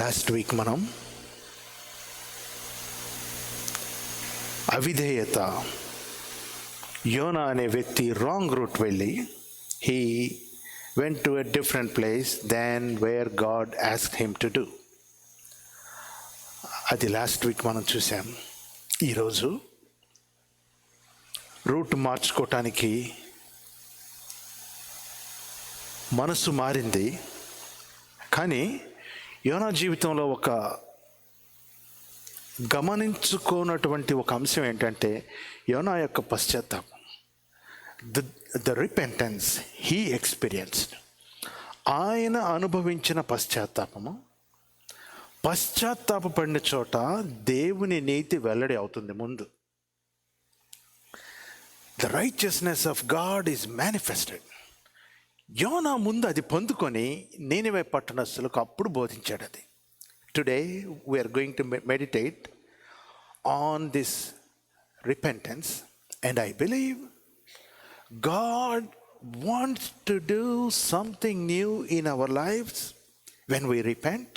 Last week మనం అవిధేయత, యోనా అనే వ్యక్తి రాంగ్ రూట్ వెళ్ళి he went to a different place than where God asked him to do. అది లాస్ట్ వీక్ మనం చూసాం. ఈరోజు రూట్ మార్చుకోవటానికి మనసు మారింది, కానీ యోనా జీవితంలో ఒక గమనించుకోనటువంటి ఒక అంశం ఏంటంటే యోనా యొక్క పశ్చాత్తాపం, ద రిపెంటెన్స్ హీ ఎక్స్పీరియన్స్డ్. ఆయన అనుభవించిన పశ్చాత్తాపడిన చోట దేవుని నీతి వెల్లడి అవుతుంది. ముందు the righteousness of God is manifested. యోనా ముందు అది పొందుకొని నీనెవె పట్టణస్థులకు అప్పుడు బోధించాడు. అది today we are going to meditate on this repentance and I believe God wants to do something new in our lives when we repent.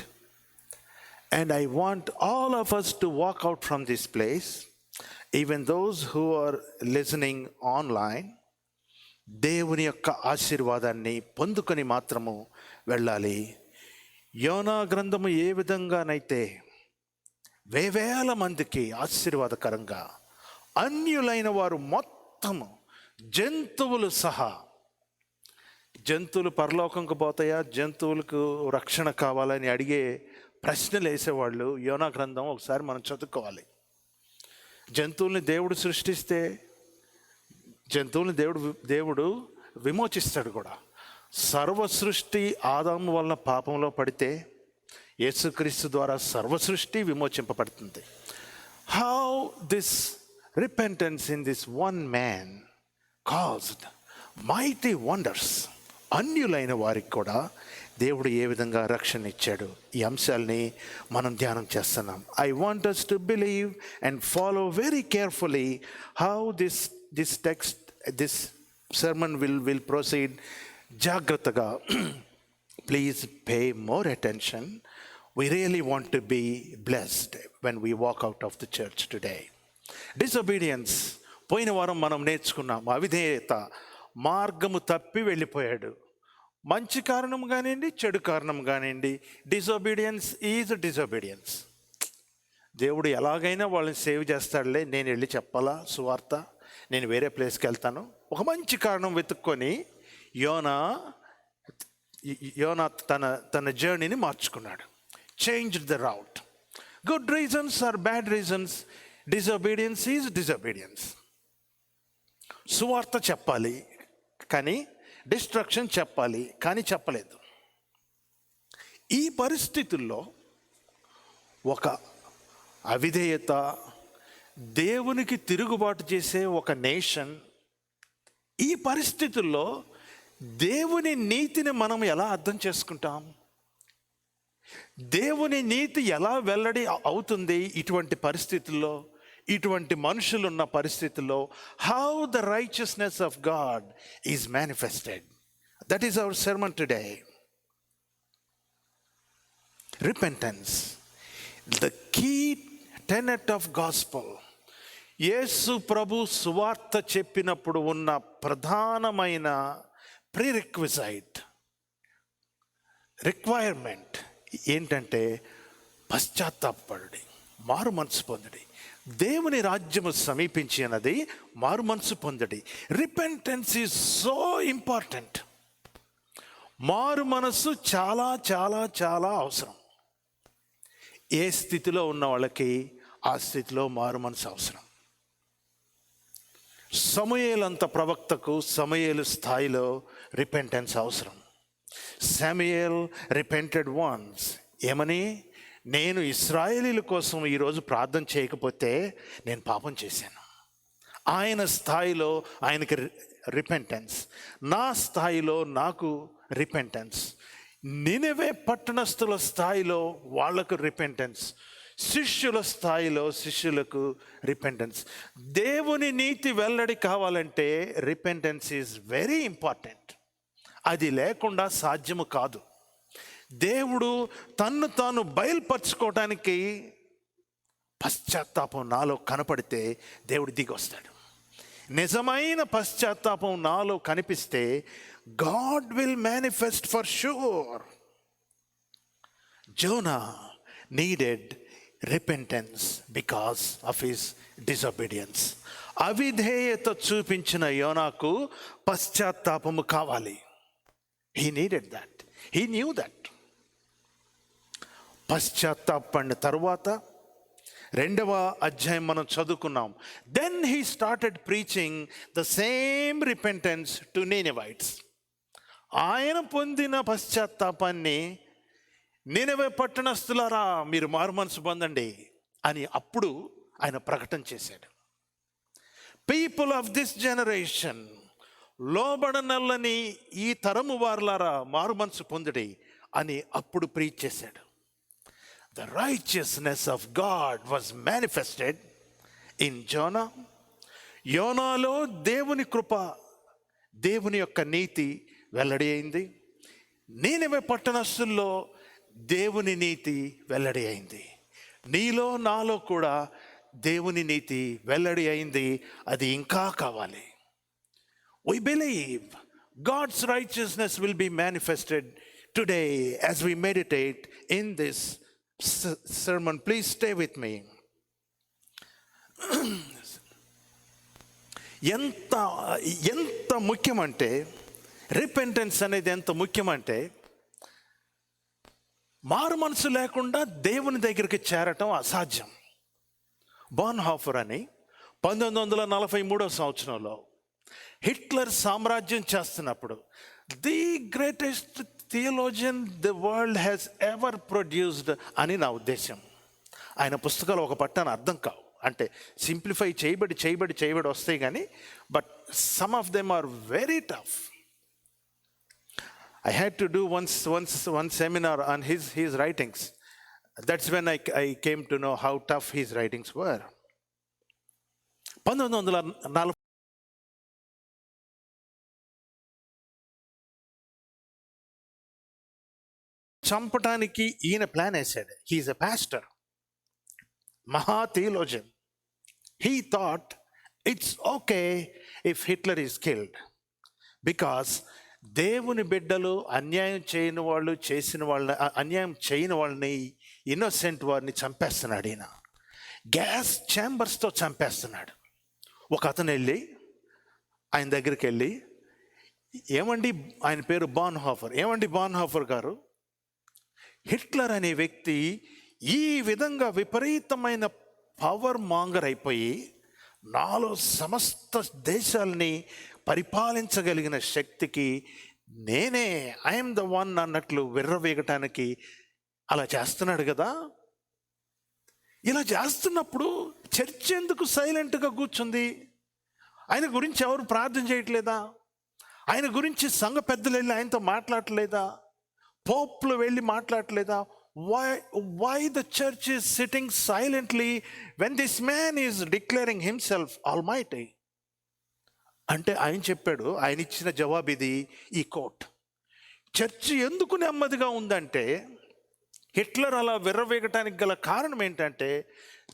And I want all of us to walk out from this place, even those who are listening online, దేవుని యొక్క ఆశీర్వాదాన్ని పొందుకొని మాత్రము వెళ్ళాలి. యోనా గ్రంథము ఏ విధంగానైతే వేవేల మందికి ఆశీర్వాదకరంగా, అన్యులైన వారు మొత్తము, జంతువులు సహా, జంతువులు పరలోకంకు పోతాయా, జంతువులకు రక్షణ కావాలని అడిగే ప్రశ్నలు వేసేవాళ్ళు యోనా గ్రంథం ఒకసారి మనం చదువుకోవాలి. జంతువుల్ని దేవుడు సృష్టిస్తే జంతువుల్ని దేవుడు విమోచిస్తాడు కూడా. సర్వ సృష్టి ఆదాము వలన పాపంలో పడితే యేసుక్రీస్తు ద్వారా సర్వ సృష్టి విమోచింపబడుతుంది. How this repentance in this one man caused mighty wonders. అన్యులైన వారికి కూడా దేవుడు ఏ విధంగా రక్షణ ఇచ్చాడు, ఈ అంశాలని మనం ధ్యానం చేస్తున్నాం. I want us to believe and follow very carefully how this text, this sermon will proceed. జాగ్రత్తగా please pay more attention. We really want to be blessed when we walk out of the church today. Disobedience, పోయిన వారం మనం నేర్చుకున్నాం. అవిధేయత, మార్గము తప్పి వెళ్ళిపోయాడు. మంచి కారణం కానివ్వండి, చెడు కారణం కానివ్వండి, డిసొబీడియన్స్ ఈజ్ డిసొబీడియన్స్. దేవుడు ఎలాగైనా వాళ్ళని సేవ్ చేస్తాడులే, నేను వెళ్ళి చెప్పాలా సువార్త, నేను వేరే ప్లేస్కి వెళ్తాను, ఒక మంచి కారణం వెతుక్కొని యోనా తన జర్నీని మార్చుకున్నాడు. Changed the route. Good reasons or bad reasons, disobedience is disobedience. సువార్త చెప్పాలి కానీ, డిస్ట్రక్షన్ చెప్పాలి కానీ చెప్పలేదు. ఈ పరిస్థితుల్లో ఒక అవిధేయత, దేవునికి తిరుగుబాటు చేసే ఒక నేషన్, ఈ పరిస్థితుల్లో దేవుని నీతిని మనం ఎలా అర్థం చేసుకుంటాం? దేవుని నీతి ఎలా వెల్లడి అవుతుంది ఇటువంటి పరిస్థితుల్లో, ఇటువంటి మనుషులున్న పరిస్థితుల్లో? How the righteousness of God is manifested. That is our sermon today. Repentance, the key tenet of gospel. యేసు ప్రభు సువార్త చెప్పినప్పుడు ఉన్న ప్రధానమైన రిక్వైర్మెంట్ ఏంటంటే పశ్చాత్తాపడి, మారు మనసు పొందడి. దేవుని రాజ్యము సమీపించి అన్నది మారు మనసు పొందడి. Repentance is so important. మారు మనసు చాలా చాలా చాలా అవసరం. ఏ స్థితిలో ఉన్న వాళ్ళకి ఆ స్థితిలో మారు మనసు అవసరం. సమూయేలు అంత ప్రవక్తకు సమూయేలు స్థాయిలో రిపెంటెన్స్ అవసరం. శామ్యూయేల్ రిపెంటెడ్ వన్స్. ఏమని? నేను ఇశ్రాయేలీల కోసం ఈరోజు ప్రార్థన చేయకపోతే నేను పాపం చేశాను. ఆయన స్థాయిలో ఆయనకి రిపెంటెన్స్, నా స్థాయిలో నాకు రిపెంటెన్స్, నినెవె పట్టణస్థుల స్థాయిలో వాళ్లకు రిపెంటెన్స్, శిష్యుల స్థాయిలో శిష్యులకు రిపెంటెన్స్. దేవుని నీతి వెల్లడి కావాలంటే రిపెంటెన్స్ ఈజ్ వెరీ ఇంపార్టెంట్. అది లేకుండా సాధ్యము కాదు. దేవుడు తన్ను తాను బయలుపరచుకోవటానికి పశ్చాత్తాపం నాలో కనపడితే దేవుడు దిగి వస్తాడు. నిజమైన పశ్చాత్తాపం నాలో కనిపిస్తే God will manifest for sure. Jonah needed repentance because of his disobedience. అవిధేయత చూపించిన యోనాకు పశ్చాత్తాపము కావాలి. He needed that, he knew that. పశ్చాత్తాపడిన తరువాత 2వ అధ్యాయం మనం చదువుకున్నాం. Then he started preaching the same repentance to Ninevites. ఆయన పొందిన పశ్చాత్తాపాన్ని నీనెవె పట్టణస్థులారా మీరు మారుమనసు పొందండి అని అప్పుడు ఆయన ప్రకటన చేశాడు. పీపుల్ ఆఫ్ దిస్ జనరేషన్, లోబడనల్లని ఈ తరము వారులారా మారుమనసు పొందుడి అని అప్పుడు ప్రీచ్ చేశాడు. The righteousness of God was manifested in Jonah. యోనాలో దేవుని కృప, దేవుని యొక్క నీతి వెల్లడి అయింది. నీనెవె పట్టణస్థుల్లో దేవుని నీతి వెల్లడి అయింది. నీలో నాలో కూడా దేవుని నీతి వెల్లడి అయింది. అది ఇంకా కావాలి. We believe God's righteousness will be manifested today as we meditate in this sermon. Please stay with me. ఎంత ముఖ్యమంటే రిపెంటెన్స్ అనేది ఎంత ముఖ్యమంటే, మారు మనసు లేకుండా దేవుని దగ్గరికి చేరటం అసాధ్యం. బాన్హాఫర్ అని 1943 సంవత్సరంలో హిట్లర్ సామ్రాజ్యం చేస్తున్నప్పుడు the greatest theologian the world has ever produced అని నా ఉద్దేశం. ఆయన పుస్తకాలు ఒక పట్టాన అర్థం కావు, అంటే సింప్లిఫై చేయబడి వస్తాయి కానీ, but some of them are very tough. I had to do one seminar on his writings. That's when I came to know how tough his writings were. 1940 చంపటానికి ఈయన ప్లాన్ వేశాడు. హీఈస్ ఎ పాస్టర్, మహా theologian. He thought it's okay if Hitler is killed, because దేవుని బిడ్డలు అన్యాయం చేయని వాళ్ళు, అన్యాయం చేయని వాళ్ళని, ఇన్నోసెంట్ వారిని చంపేస్తున్నాడు ఈయన. గ్యాస్ ఛాంబర్స్తో చంపేస్తున్నాడు. ఒక అతను వెళ్ళి ఆయన దగ్గరికి వెళ్ళి, ఏమండి, ఆయన పేరు బాన్హాఫర్, ఏమండి బాన్హాఫర్ గారు, హిట్లర్ అనే వ్యక్తి ఈ విధంగా విపరీతమైన పవర్ మాంగర్ అయిపోయి నాలో సమస్త దేశాలని పరిపాలించగలిగిన శక్తికి నేనే ఐఎమ్ ద వన్ అన్నట్లు విర్రవేగటానికి అలా చేస్తున్నాడు కదా. ఇలా చేస్తున్నప్పుడు చర్చ్ ఎందుకు సైలెంట్గా కూర్చుంది? ఆయన గురించి ఎవరు ప్రార్థన చేయట్లేదా? ఆయన గురించి సంఘ పెద్దలు వెళ్ళి ఆయనతో మాట్లాడలేదా? పోప్లు వెళ్ళి మాట్లాడలేదా? why the church is sitting silently when this man is declaring himself almighty? అంటే ఆయన చెప్పాడు, ఆయన ఇచ్చిన జవాబు ఇది, ఈ కోట్. చర్చి ఎందుకు నెమ్మదిగా ఉందంటే, హిట్లర్ అలా విర్రవేగటానికి గల కారణం ఏంటంటే,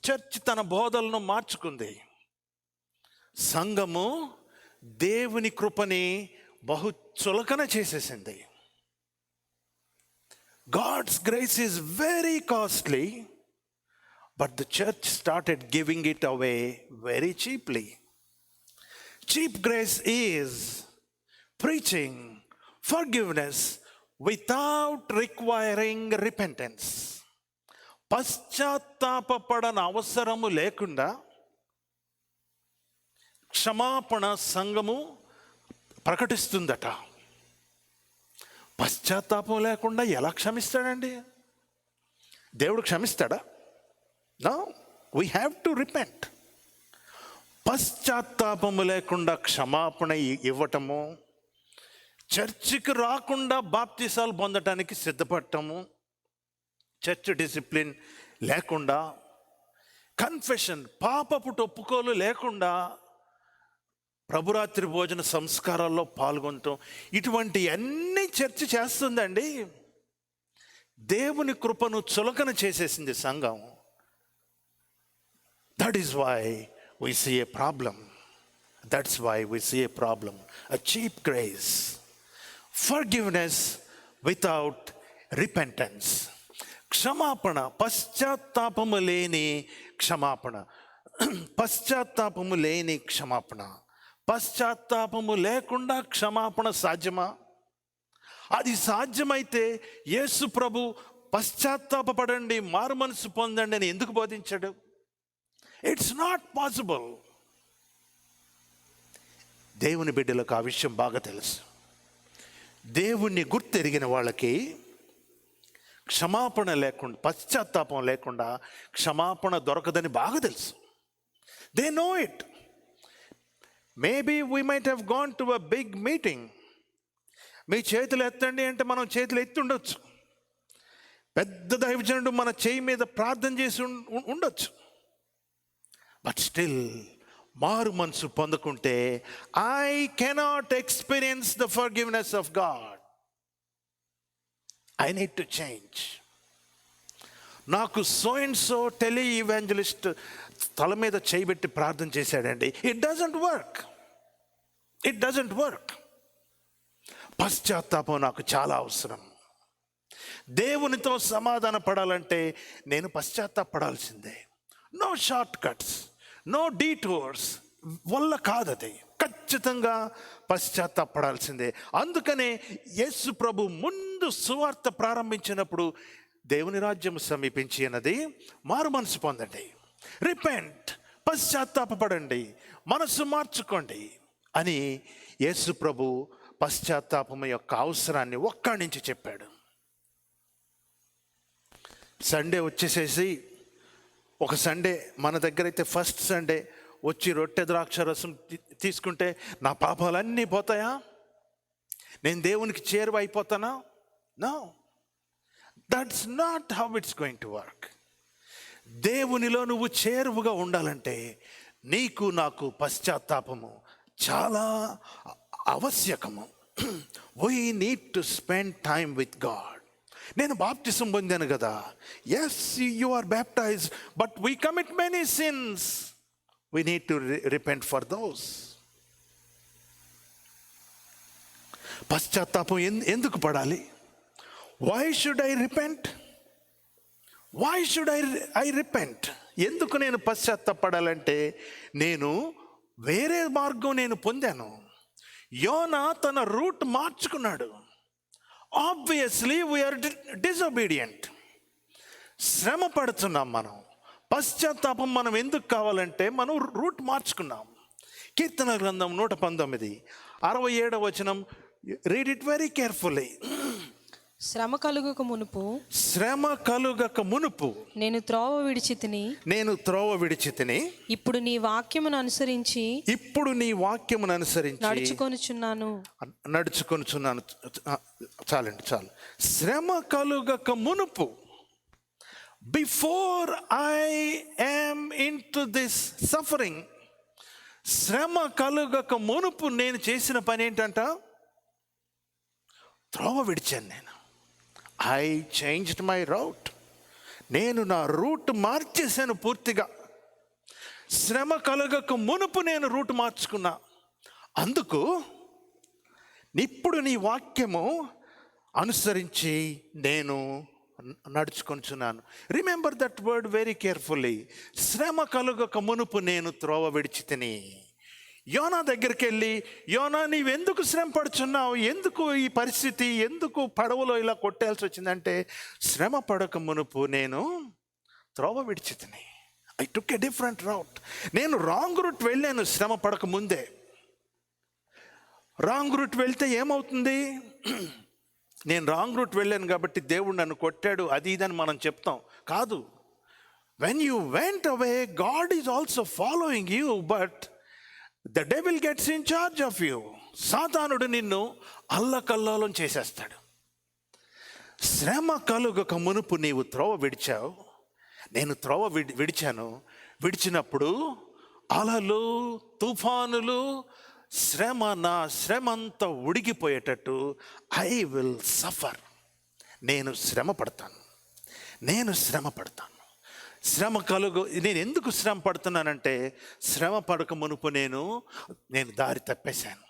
చర్చ్ తన బోధలను మార్చుకుంది. సంఘము దేవుని కృపని బహు చులకన చేసేసింది. God's grace is very costly, but the church started giving it away very cheaply. Cheap grace is preaching forgiveness without requiring repentance. పశ్చాత్తాపపడన అవసరము లేకుండా క్షమాపణ సంఘము ప్రకటిస్తుందట. పశ్చాత్తాపం లేకుండా ఎలా క్షమిస్తాడండి? దేవుడు క్షమిస్తాడా? No, we have to repent. పశ్చాత్తాపము లేకుండా క్షమాపణ ఇవ్వటము, చర్చికి రాకుండా బాప్తిసాలు పొందటానికి సిద్ధపడటము, చర్చ్ డిసిప్లిన్ లేకుండా, కన్ఫెషన్ పాపపు ఒప్పుకోలు లేకుండా ప్రభురాత్రి భోజన సంస్కారాల్లో పాల్గొనటం, ఇటువంటి అన్ని చర్చ చేస్తుందండి. దేవుని కృపను చులకన చేసేసింది సంఘం. That is why we see a problem. That's why we see a problem. A cheap grace. Forgiveness without repentance. క్షమాపణ, పశ్చాత్తాపము లేని క్షమాపణ. పశ్చాత్తాపము లేని క్షమాపణ. పశ్చాత్తాపము లేకుండా క్షమాపణ సాధ్యమా? అది సాధ్యమైతే యేసు ప్రభు పశ్చాత్తాపపడండి, మారు మనసు పొందండి అని ఎందుకు బోధించాడు? It's not possible. దేవుని బిడ్డలకు ఆ విషయం బాగా తెలుసు. దేవుణ్ణి గుర్తెరిగిన వాళ్ళకి క్షమాపణ లేకుండా, పశ్చాత్తాపం లేకుండా క్షమాపణ దొరకదని బాగా తెలుసు. They know it. Maybe we might have gone to a big meeting. మీ చేతులు ఎత్తండి అంటే మనం చేతులు ఎత్తి ఉండొచ్చు. పెద్ద దైవజనుడు మన చేయి మీద ప్రార్థన చేసి ఉండొచ్చు. బట్ స్టిల్ మారు మనసు పొందకుంటే I cannot experience the forgiveness of God. I need to change. నాకు so and so televangelist తల మీద చేయబెట్టి ప్రార్థన చేశాడండి. It doesn't work. It doesn't work. పశ్చాత్తాపం నాకు చాలా అవసరం. దేవునితో సమాధాన పడాలంటే నేను పశ్చాత్తాపడాల్సిందే. No shortcuts, no detours వల్ల కాదది. ఖచ్చితంగా పశ్చాత్తాపడాల్సిందే. అందుకనే యేసు ప్రభు ముందు సువార్త ప్రారంభించినప్పుడు దేవుని రాజ్యం సమీపించి అన్నది మారు మనసు పొందండి, రిపెంట్, పశ్చాత్తాపపడండి, మనసు మార్చుకోండి అని యేసు ప్రభు పశ్చాత్తాపం యొక్క అవసరాన్ని ఒక్కడి నుంచి చెప్పాడు. సండే వచ్చేసేసి ఒక సండే మన దగ్గర అయితే ఫస్ట్ సండే వచ్చి రొట్టె ద్రాక్ష రసం తీసుకుంటే నా పాపాలన్నీ పోతాయా? నేను దేవునికి చేరువైపోతానా? No, that's not how it's going to work. దేవునిలో నువ్వు చేరువుగా ఉండాలంటే నీకు నాకు పశ్చాత్తాపము చాలా ఆవశ్యకము. We need to spend time with God. నేను బాప్టిజం పొందాను కదా, yes you are baptized, but we commit many sins. We need to repent for those. పశ్చాత్తాపం ఎందుకు పడాలి? Why should I repent? Why should I repent? ఎందుకు నేను పశ్చాత్తాపడాలంటే నేను వేరే మార్గం నేను పొందాను. యోనా తన రూట్ మార్చుకున్నాడు. Obviously we are disobedient. శ్రమ పడుతున్నాం మనం. పశ్చాత్తాపం మనం ఎందుకు కావాలంటే మనం రూట్ మార్చుకున్నాం. కీర్తన గ్రంథం 119 67వ వచనం, రీడ్ ఇట్ వెరీ కేర్ఫుల్లీ. శ్రమ కలుగక మునుపు, శ్రమ కలుగక మునుపు నేను త్రోవ విడిచితిని, నేను త్రోవ విడిచితిని, ఇప్పుడు నీ వాక్యమును అనుసరించి, ఇప్పుడు నీ వాక్యమును అనుసరించి నడుచుకొనుచున్నాను. చాలండి, చాలు. శ్రమ కలుగక మునుపు, before I am in to this suffering, శ్రమ కలుగక మునుపు నేను చేసిన పని ఏంటంట? త్రోవ విడిచాను నేను. I changed my route. నేను నా రూట్ మార్చేశాను పూర్తిగా. శ్రమ కలగక మునుపు నేను రూట్ మార్చుకున్నా. అందుకు ఇప్పుడు నీ వాక్యము అనుసరించి నేను నడుచుకొంచున్నాను. Remember that word very carefully. శ్రమ కలుగక మునుపు నేను త్రోవ విడిచితిని. యోనా దగ్గరికి వెళ్ళి, యోనా నీవెందుకు శ్రమ పడుచున్నావు? ఎందుకు ఈ పరిస్థితి? ఎందుకు పడవలో ఇలా కొట్టేయాల్సి వచ్చిందంటే, శ్రమ పడక మునుపు నేను త్రోవ విడిచితిని. I took a different route. నేను రాంగ్ రూట్ వెళ్ళాను శ్రమ పడక ముందే. రాంగ్ రూట్ వెళ్తే ఏమవుతుంది? నేను రాంగ్ రూట్ వెళ్ళాను కాబట్టి దేవుడు నన్ను కొట్టాడు, అది ఇదని మనం చెప్తాం. కాదు. When you went away, God is also following you, but the devil gets in charge of you. సాతానుడు నిన్ను అల్లకల్లోలం చేసేస్తాడు. శ్రమ కలుగక మునుపు నీవు త్రోవ విడిచావు, నేను త్రోవ విడిచాను. విడిచినప్పుడు అలలు, తుఫానులు, శ్రమ, నా శ్రమ అంతా ఉడిగిపోయేటట్టు ఐ విల్ సఫర్. నేను శ్రమ పడతాను. నేను ఎందుకు శ్రమ పడుతున్నానంటే, శ్రమ పడక మునుపు నేను దారి తప్పేశాను.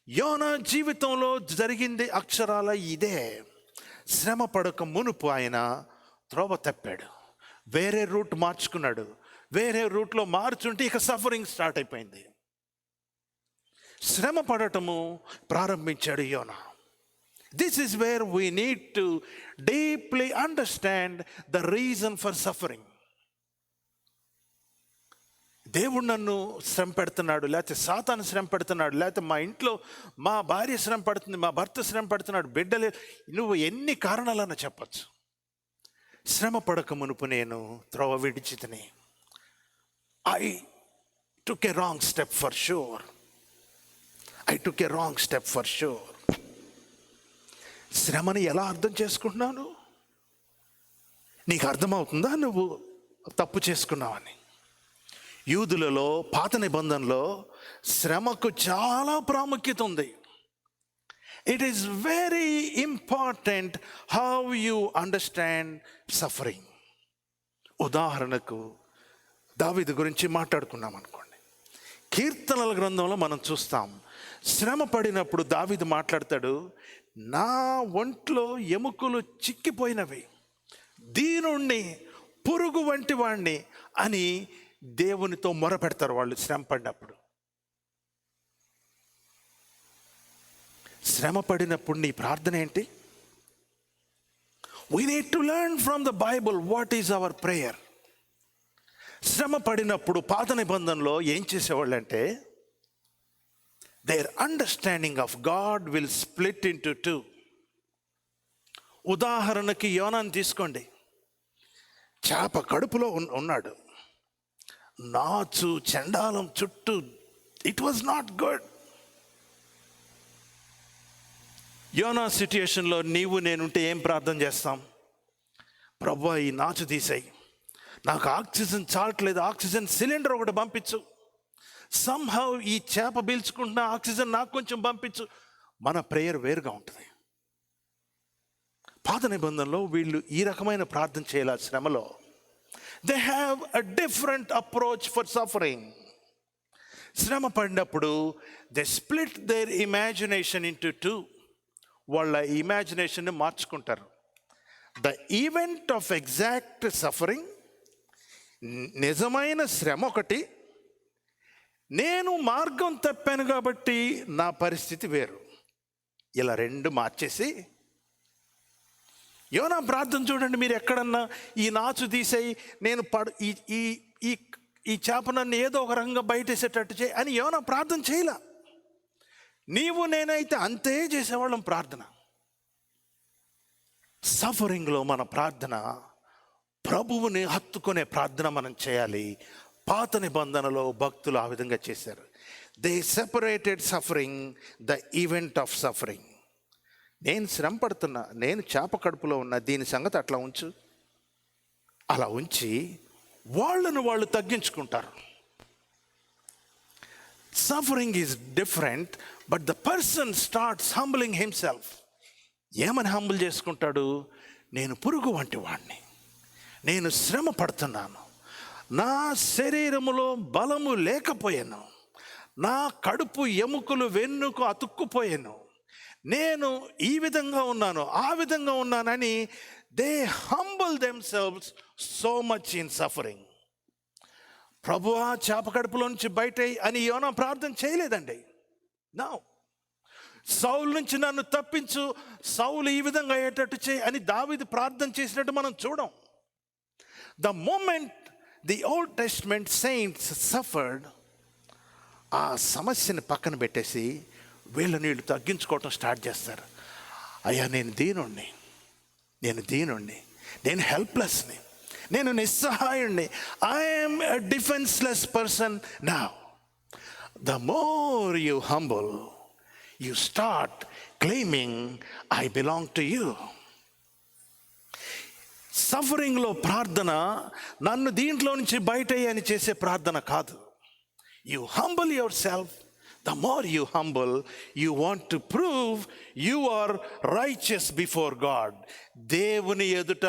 యోనా జీవితంలో జరిగింది అక్షరాల ఇదే. శ్రమ పడక మునుపు ఆయన త్రోవ తప్పాడు, వేరే రూట్ మార్చుకున్నాడు. వేరే రూట్లో మార్చుంటే ఇక సఫరింగ్ స్టార్ట్ అయిపోయింది. శ్రమ పడటము ప్రారంభించాడు యోనా. This is where we need to deeply understand the reason for suffering. దేవుడు నన్ను శ్రమ పెడుతున్నాడు, లేకపోతే సాతాను శ్రమ పెడుతున్నాడు, లేకపోతే మా ఇంట్లో మా భార్య శ్రమ పడుతుంది, మా భర్త శ్రమ పెడుతున్నాడు, బిడ్డలే, నువ్వు ఎన్ని కారణాలన్నా చెప్పచ్చు. శ్రమ పడక మునుపు నేను త్రోవ విడిచితిని. I took a wrong step for sure. శ్రమని ఎలా అర్థం చేసుకుంటున్నాను? నీకు అర్థమవుతుందా నువ్వు తప్పు చేసుకున్నావని? యూదులలో పాత నిబంధనలో శ్రమకు చాలా ప్రాముఖ్యత ఉంది. It is very important how you understand suffering. ఉదాహరణకు దావీదు గురించి మాట్లాడుకున్నాం అనుకోండి. కీర్తనల గ్రంథంలో మనం చూస్తాం, శ్రమ పడినప్పుడు దావీదు మాట్లాడతాడు, నా ఒంట్లో ఎముకలు చిక్కిపోయినవి, దీనుణ్ణి, పురుగు వంటి వాణ్ణి అని దేవునితో మొరపెడతారు వాళ్ళు శ్రమ పడినప్పుడు. శ్రమ పడినప్పుడు నీ ప్రార్థన ఏంటి? We need to learn from the Bible what is our prayer. శ్రమ పడినప్పుడు పాత నిబంధనలో ఏం చేసేవాళ్ళంటే, their understanding of God will split into two. ఉదాహరణకి యోనాను తీసుకోండి. చేప కడుపులో ఉన్నాడు, నాచు చండాలం చుట్టూ, ఇట్ వాజ్ నాట్ గుడ్. యోనా సిట్యుయేషన్లో నీవు నేనుంటే ఏం ప్రార్థన చేస్తాం? ప్రభువా, ఈ నాచు తీసేయి, నాకు ఆక్సిజన్ చాలట్లేదు, ఆక్సిజన్ సిలిండర్ ఒకటి పంపించు, సంహౌ ఈ చేప పీల్చుకుంటున్న ఆక్సిజన్ నాకు కొంచెం పంపించు. మన ప్రేయర్ వేరుగా ఉంటుంది. పాత నిబంధనలో వీళ్ళు ఈ రకమైన ప్రార్థన చేయాలి శ్రమలో. They have a different approach for suffering. శ్రమ పడినప్పుడు they split there imagination into two. వాళ్ళ ఇమాజినేషన్ని మార్చుకుంటారు. The event of exact suffering, నిజమైన శ్రమ ఒకటి, నేను మార్గం తప్పాను కాబట్టి నా పరిస్థితి వేరు. ఇలా రెండు మార్చేసి, యోనా ప్రార్థన చూడండి, మీరు ఎక్కడన్నా ఈ నాచు తీసేయి, నేను ఈ చేప నన్ను ఏదో ఒక రకంగా బయటేసేటట్టు చేయి అని యోనా ప్రార్థన చేయలే. నీవు నేనైతే అంతే చేసేవాళ్ళం ప్రార్థన. సఫరింగ్లో మన ప్రార్థన ప్రభువుని హత్తుకునే ప్రార్థన మనం చేయాలి. పాత నిబంధనలో భక్తులు ఆ విధంగా చేశారు. They separated suffering, the event of suffering. నేను శ్రమ పడుతున్నా, నేను చేప కడుపులో ఉన్నా, దీని సంగతి అట్లా ఉంచు. అలా ఉంచి వాళ్ళను వాళ్ళు తగ్గించుకుంటారు. Suffering is different, but the person starts humbling himself. ఏమని హంబుల్ చేసుకుంటాడు? నేను పురుగు వంటి వాడిని, నేను శ్రమ పడుతున్నాను, నా శరీరములో బలము లేకపోయాను, నా కడుపు ఎముకలు వెన్నుకు అతుక్కుపోయాను, నేను ఈ విధంగా ఉన్నాను, ఆ విధంగా ఉన్నానని they humble themselves so much in suffering. ప్రభువా, చేప కడుపులో నుంచి బయట అని యోనా ప్రార్థన చేయలేదండి. నో. సౌలు నుంచి నన్ను తప్పించు, సౌలు ఈ విధంగా అయ్యేటట్టు చేయి అని దావీదు ప్రార్థన చేసినట్టు మనం చూడం. The moment the Old Testament saints suffered, ఆ సమస్యని పక్కన పెట్టేసి వీళ్ళు తగ్గించుకోవటం స్టార్ట్ చేస్తారు. అయ్యా, నేను దీనుణ్ణి, నేను హెల్ప్లెస్ని, నేను నిస్సహాయుణ్ణి. I'm a defenceless person. Now the more you humble, you start claiming I belong to you. సఫరింగ్లో ప్రార్థన నన్ను దీంట్లో నుంచి బయట అని చేసే ప్రార్థన కాదు. You humble yourself The more you humble, you want to prove you are righteous before God. దేవుని ఎదుట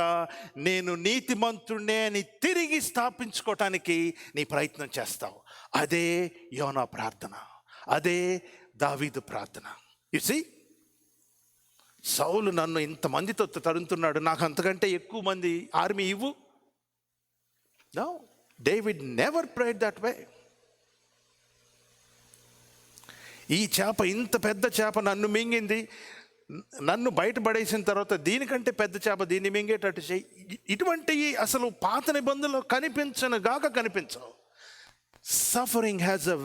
నేను నీతిమంతుడినే అని తిరిగి స్థాపించుకోవటానికి నీ ప్రయత్నం చేస్తావు. అదే యోనా ప్రార్థన, అదే దావీదు ప్రార్థన. యు సీ, సౌలు నన్ను ఇంతమందితో తరుముతున్నాడు, నాకు అంతకంటే ఎక్కువ మంది ఆర్మీ ఇవ్వు. No, David never prayed that way. ఈ చేప, ఇంత పెద్ద చేప నన్ను మింగింది, నన్ను బయటపడేసిన తర్వాత దీనికంటే పెద్ద చేప దీన్ని మింగేటట్టు చేయి. ఇటువంటివి అసలు పాత నిబంధనలో కనిపించవు. Suffering has a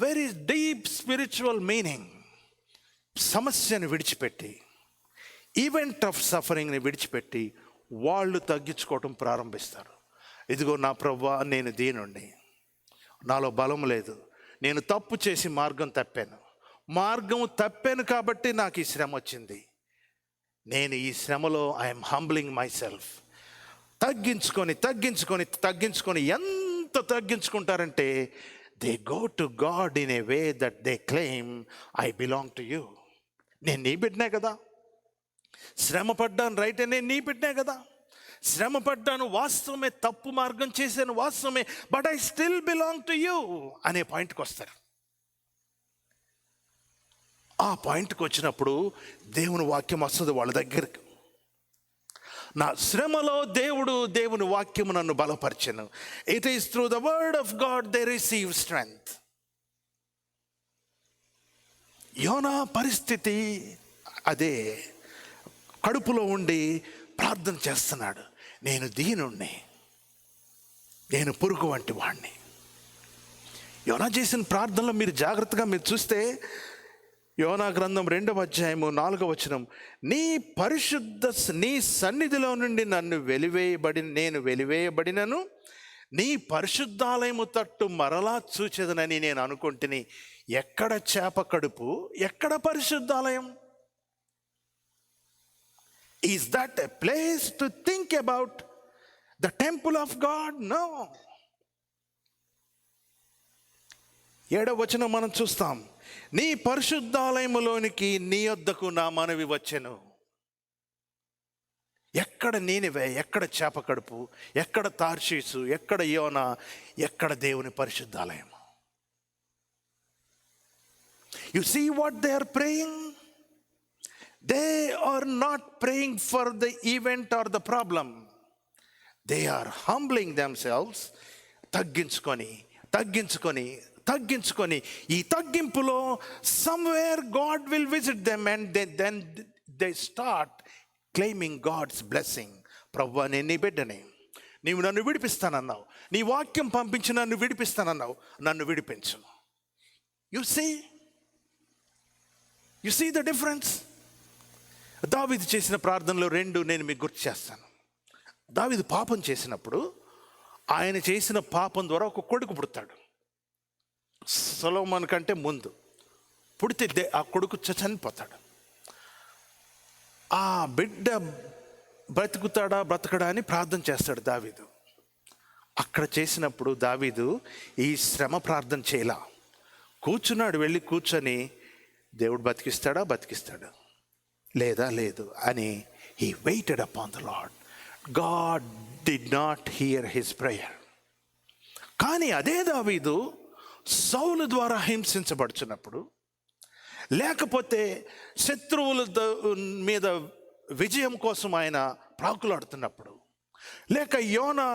very deep spiritual meaning. సమస్యను విడిచిపెట్టి, ఈవెంట్ ఆఫ్ సఫరింగ్ని విడిచిపెట్టి వాళ్ళు తగ్గించుకోవటం ప్రారంభిస్తారు. ఇదిగో నా ప్రభువా, నేను దీనుండి, నాలో బలం లేదు, నేను తప్పు చేసి మార్గం తప్పాను కాబట్టి నాకు ఈ శ్రమ వచ్చింది. నేను ఈ శ్రమలో ఐఎమ్ హంబ్లింగ్ మై సెల్ఫ్. తగ్గించుకొని ఎంత తగ్గించుకుంటారంటే they go to God in a way that they claim I belong to you. నేను నీ బిడ్డనే కదా, శ్రమ పడ్డాను, రైట్, నేను నీ బిడ్డనే కదా, శ్రమ పడ్డాను వాస్తవమే, తప్పు మార్గం చేశాను వాస్తవమే, but I still belong to you అనే పాయింట్కి వస్తారు. ఆ పాయింట్కి వచ్చినప్పుడు దేవుని వాక్యం వస్తుంది వాళ్ళ దగ్గరకు. నా శ్రమలో దేవుని వాక్యము నన్ను బలపరిచెను. It is through the word of God they receive strength. యోనా పరిస్థితి అదే. కడుపులో ఉండి ప్రార్థన చేస్తున్నాడు, నేను దీనుణ్ణి, నేను పురుగు వంటి వాణ్ణి. యోనా చేసిన ప్రార్థనలో మీరు జాగ్రత్తగా చూస్తే, యోనా గ్రంథం 2వ అధ్యాయము 4వ వచనం, నీ సన్నిధిలో నుండి నేను వెలివేయబడినను నీ పరిశుద్ధాలయము తట్టు మరలా చూచెదనని నేను అనుకుంటుని. ఎక్కడ చేప కడుపు, ఎక్కడ పరిశుద్ధాలయం? Is that a place to think about the temple of God? No. 7వ వచనం మనం చూస్తాం, నీ పరిశుద్ధాలయములోనికి నీ యొద్దకు నా మనవి వచ్చెను. ఎక్కడ నీనివే, ఎక్కడ చేప కడుపు, ఎక్కడ తార్షీసు, ఎక్కడ యోనా, ఎక్కడ దేవుని పరిశుద్ధాలయం? You see what they are praying? They are not praying for the event or the problem. They are humbling themselves. తగ్గించుకొని ఈ తగ్గింపులో somewhere God will visit them, and then they start claiming God's blessing. ప్రభువా, నేను నీ బిడ్డనే, నీవు నన్ను విడిపిస్తానన్నావు, నీ వాక్యం పంపించి నన్ను విడిపిస్తానన్నావు, నన్ను విడిపించు. You see the difference? దావీదు చేసిన ప్రార్థనలో 2 నేను మీకు గుర్తు చేస్తాను. దావీదు పాపం చేసినప్పుడు ఆయన చేసిన పాపం ద్వారా ఒక కొడుకు పుడతాడు. సొలొమోను కంటే ముందు పుడితే ఆ కొడుకు చనిపోతాడు. ఆ బిడ్డ బ్రతకడా అని ప్రార్థన చేస్తాడు దావీదు. అక్కడ చేసినప్పుడు దావీదు ఈ శ్రమ ప్రార్థన చేయలా, కూర్చున్నాడు. వెళ్ళి కూర్చొని దేవుడు బతికిస్తాడు లేదా లేదు అని he waited upon the Lord. God did not hear his prayer. కానీ అదే దావీదు సౌలు ద్వారా హింసించబడుచున్నప్పుడు, లేకపోతే శత్రువుల మీద విజయం కోసం ఆయన ప్రాకులాడుతున్నప్పుడు, లేక యోనా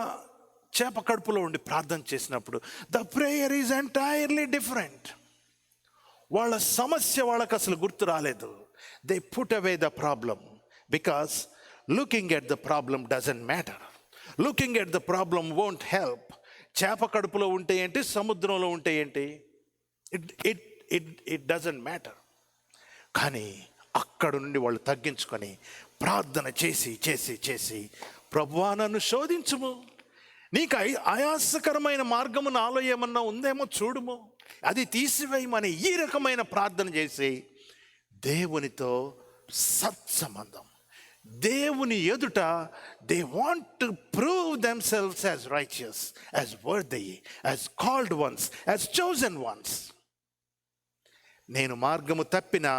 చేప కడుపులో ఉండి ప్రార్థన చేసినప్పుడు, the prayer is entirely different. వాళ్ళ సమస్య వాళ్ళకు అసలు గుర్తు రాలేదు. They put away the problem because looking at the problem doesn't matter. Looking at the problem won't help. చేప కడుపులో ఉంటే ఏంటి, సముద్రంలో ఉంటే ఏంటి, it doesn't matter. కానీ అక్కడ నుండి వాళ్ళు తగ్గించుకొని ప్రార్థన చేసి ప్రభువా, నన్ను శోధించుము, నీకు ఆయాసకరమైన మార్గము నాలో ఏమన్నా ఉందేమో చూడుము, అది తీసివేయమని ఈ రకమైన ప్రార్థన చేసి దేవునితో సత్సంబంధం, దేవుని ఎదుట they want to prove themselves as righteous, as worthy, as called once, as chosen once. నేను మార్గము తప్పినా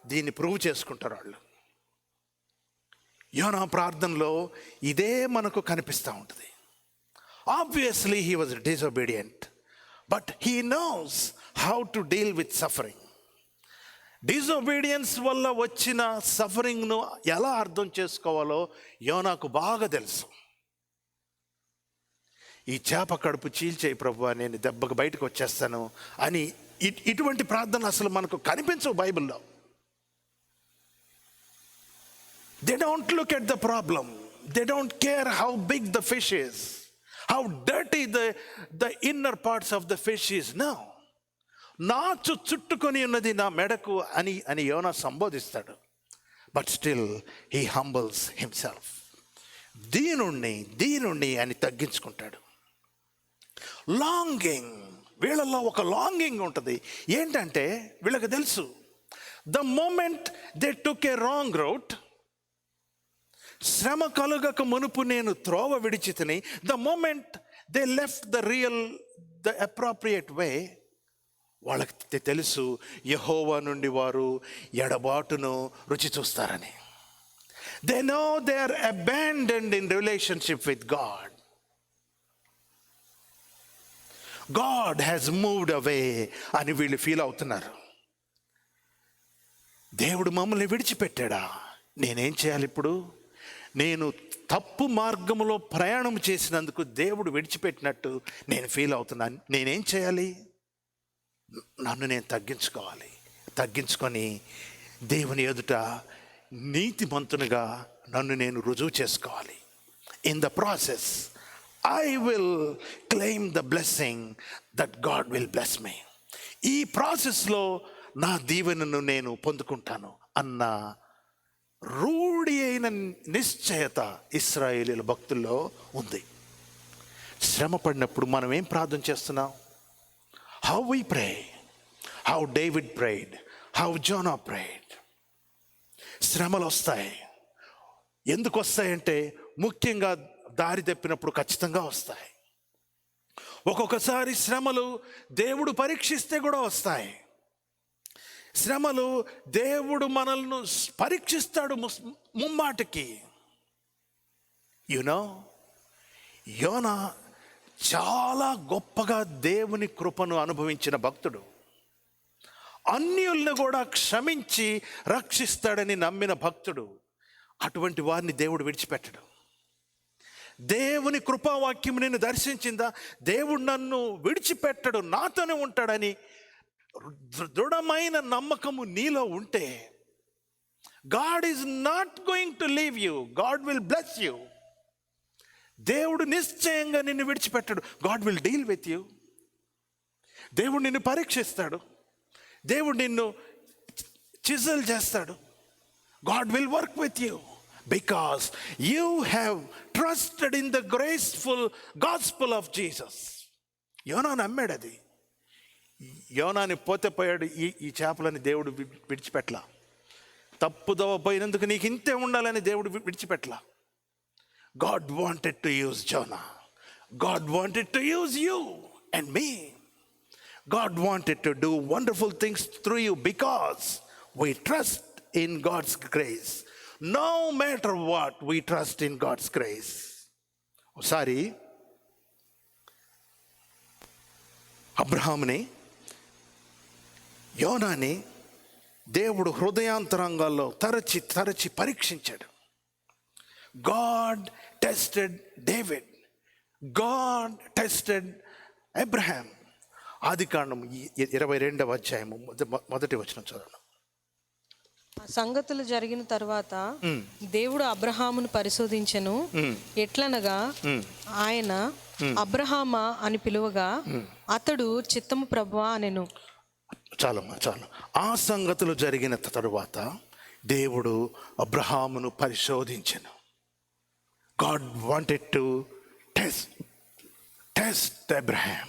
దీన్ని ప్రూవ్ చేసుకుంటారు వాళ్ళు. యోనా ప్రార్థనలో ఇదే మనకు కనిపిస్తూ ఉంటుంది. Obviously he was disobedient, but he knows how to deal with suffering. Disobedience వల్ల వచ్చిన సఫరింగ్ను ఎలా అర్థం చేసుకోవాలో యోనాకు బాగా తెలుసు. ఈ చేప కడుపు చీల్చేయి ప్రభువా, నేను దెబ్బకు బయటకు వచ్చేస్తాను అని ఇటువంటి ప్రార్థన అసలు మనకు కనిపించవు బైబిల్లో. They don't look at the problem. They don't care how big the fish is, how dirty the inner parts of the fish is. No. నాచు చుట్టుకొని ఉన్నది నా మెడకు అని యోనా సంబోధిస్తాడు. But still he humbles himself. దీనుణ్ణి అని తగ్గించుకుంటాడు. లాంగింగ్, వీళ్ళల్లో ఒక లాంగింగ్ ఉంటుంది. ఏంటంటే వీళ్ళకి తెలుసు, the moment they took a wrong route, శ్రమ కలుగక మునుపు నేను త్రోవ విడిచితిని, the moment they left the appropriate way, వాళ్ళకి తెలుసు యెహోవా నుండి వారు ఎడబాటును రుచి చూస్తారని. They know they are abandoned in relationship with God. God has moved away అని వీళ్ళు ఫీల్ అవుతున్నారు. దేవుడు మమ్మల్ని విడిచిపెట్టాడా? నేనేం చేయాలి ఇప్పుడు? నేను తప్పు మార్గంలో ప్రయాణం చేసినందుకు దేవుడు విడిచిపెట్టినట్టు నేను ఫీల్ అవుతున్నాను. నేనేం చేయాలి? నన్ను నేను తగ్గించుకొని దేవుని ఎదుట నీతిమంతునిగా నన్ను నేను రుజువు చేసుకోవాలి. In the process I will claim the blessing that God will bless me. ఈ ప్రాసెస్లో నా దీవెనను నేను పొందుకుంటాను అన్న రూఢి అయిన నిశ్చయత ఇశ్రాయేలీయుల భక్తుల్లో ఉంది. శ్రమ పడినప్పుడు మనం ఏం ప్రార్థన చేస్తున్నాం? How we pray, how David prayed, how Jonah prayed. శ్రమలు వస్తాయి. ఎందుకు వస్తాయంటే ముఖ్యంగా దారి తప్పినప్పుడు ఖచ్చితంగా వస్తాయి. ఒక్కొక్కసారి శ్రమలు దేవుడు పరీక్షిస్తే కూడా వస్తాయి. శ్రమలు దేవుడు మనల్ని పరీక్షిస్తాడు ముమ్మాటికి. యోనా చాలా గొప్పగా దేవుని కృపను అనుభవించిన భక్తుడు. అన్యుల్ని కూడా క్షమించి రక్షిస్తాడని నమ్మిన భక్తుడు. అటువంటి వారిని దేవుడు విడిచిపెట్టడు. దేవుని కృపావాక్యం నిన్ను దర్శించిందా? దేవుడు నన్ను విడిచిపెట్టడు, నాతోనే ఉంటాడని దృఢమైన నమ్మకము నీలో ఉంటే, God is not going to leave you, God will bless you. దేవుడు నిశ్చయంగా నిన్ను విడిచిపెట్టడు. God will deal with you. దేవుడు నిన్ను పరీక్షిస్తాడు. దేవుడు నిన్ను చిజల్ చేస్తాడు. God will work with you because you have trusted in the graceful gospel of Jesus. యోనా నమ్మాడు అది. యోనాని పోయాడు. ఈ చేపలని దేవుడు విడిచిపెట్టలా. తప్పుదవ పోయినందుకు నీకు ఇంతే ఉండాలని దేవుడు విడిచిపెట్టలా. God wanted to use Jonah. God wanted to use you and me. God wanted to do wonderful things through you because we trust in God's grace. No matter what, we trust in God's grace. ఒకసారి అబ్రహాముని, యోనాని దేవుడు హృదయాంతరంగాల్లో తరచి పరీక్షించాడు. God tested David. God tested Abraham. ఆదికాండం 22వ అధ్యాయము మొదటి వచనం చదవండి. సంగతులు జరిగిన తర్వాత దేవుడు అబ్రహామును పరిశోధించెను. ఎట్లనగా ఆయన అబ్రహామా అని పిలువగా అతడు చిత్తము ప్రభువా అనెను. చాలు. ఆ సంగతులు జరిగిన తరువాత దేవుడు అబ్రహామును పరిశోధించెను. God wanted to test Abraham.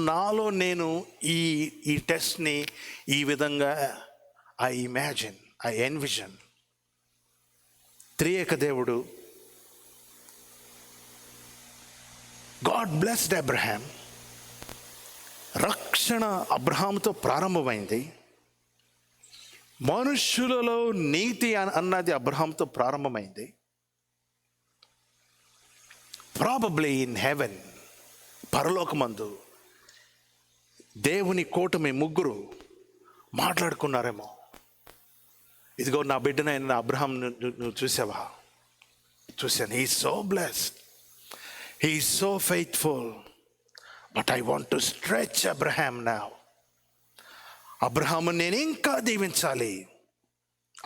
నాలో నేను ఈ టెస్ట్ని ఈ విధంగా ఐ ఎన్విజన్. త్రియేక దేవుడు God blessed Abraham. రక్షణ అబ్రహాముతో ప్రారంభమైంది. మనుష్యులలో నీతి అన్నది అబ్రహాంతో ప్రారంభమైంది. ప్రాబబ్లీ ఇన్ హెవెన్, పరలోకమందు దేవుని కూటమి ముగ్గురు మాట్లాడుకున్నారేమో, ఇదిగో నా బిడ్డనైన అబ్రహాం నువ్వు చూసావా? చూశాను. He so blessed, he so faithful, but I want to stretch Abraham now. అబ్రహామును నేను ఇంకా దీవించాలి,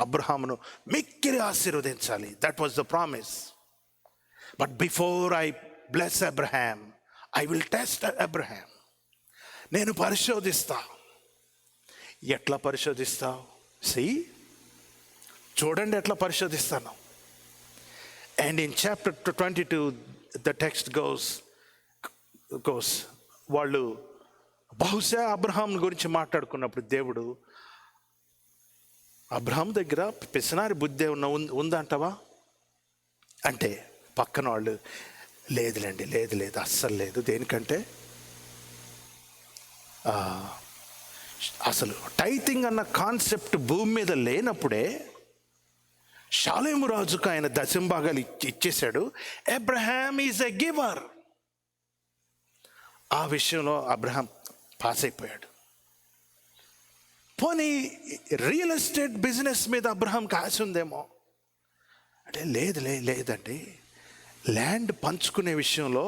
అబ్రహామును మిక్కిలి ఆశీర్వదించాలి. That was the promise. But before I bless Abraham, I will test Abraham. నేను పరిశోధిస్తా. ఎట్లా పరిశోధిస్తావు? చూడండి ఎట్లా పరిశోధిస్తాను. And in chapter 22 the text goes వాళ్ళు బహుశా అబ్రహాం గురించి మాట్లాడుకున్నప్పుడు దేవుడు, అబ్రహాం దగ్గర పిసనారి బుద్ధి ఉందంటావా అంటే పక్కన వాళ్ళు, లేదులేండి, లేదు అస్సలు లేదు. దేనికంటే అసలు టైతింగ్ అన్న కాన్సెప్ట్ భూమి మీద లేనప్పుడే షాలేము రాజుకు ఆయన దశంభాగాలు ఇచ్చేశాడు. Abraham is a giver. ఆ విషయంలో అబ్రహాం పాస్ అయిపోయాడు. పోనీ రియల్ ఎస్టేట్ బిజినెస్ మీద అబ్రహాంకి ఆశ ఉందేమో అంటే, లేదండి, ల్యాండ్ పంచుకునే విషయంలో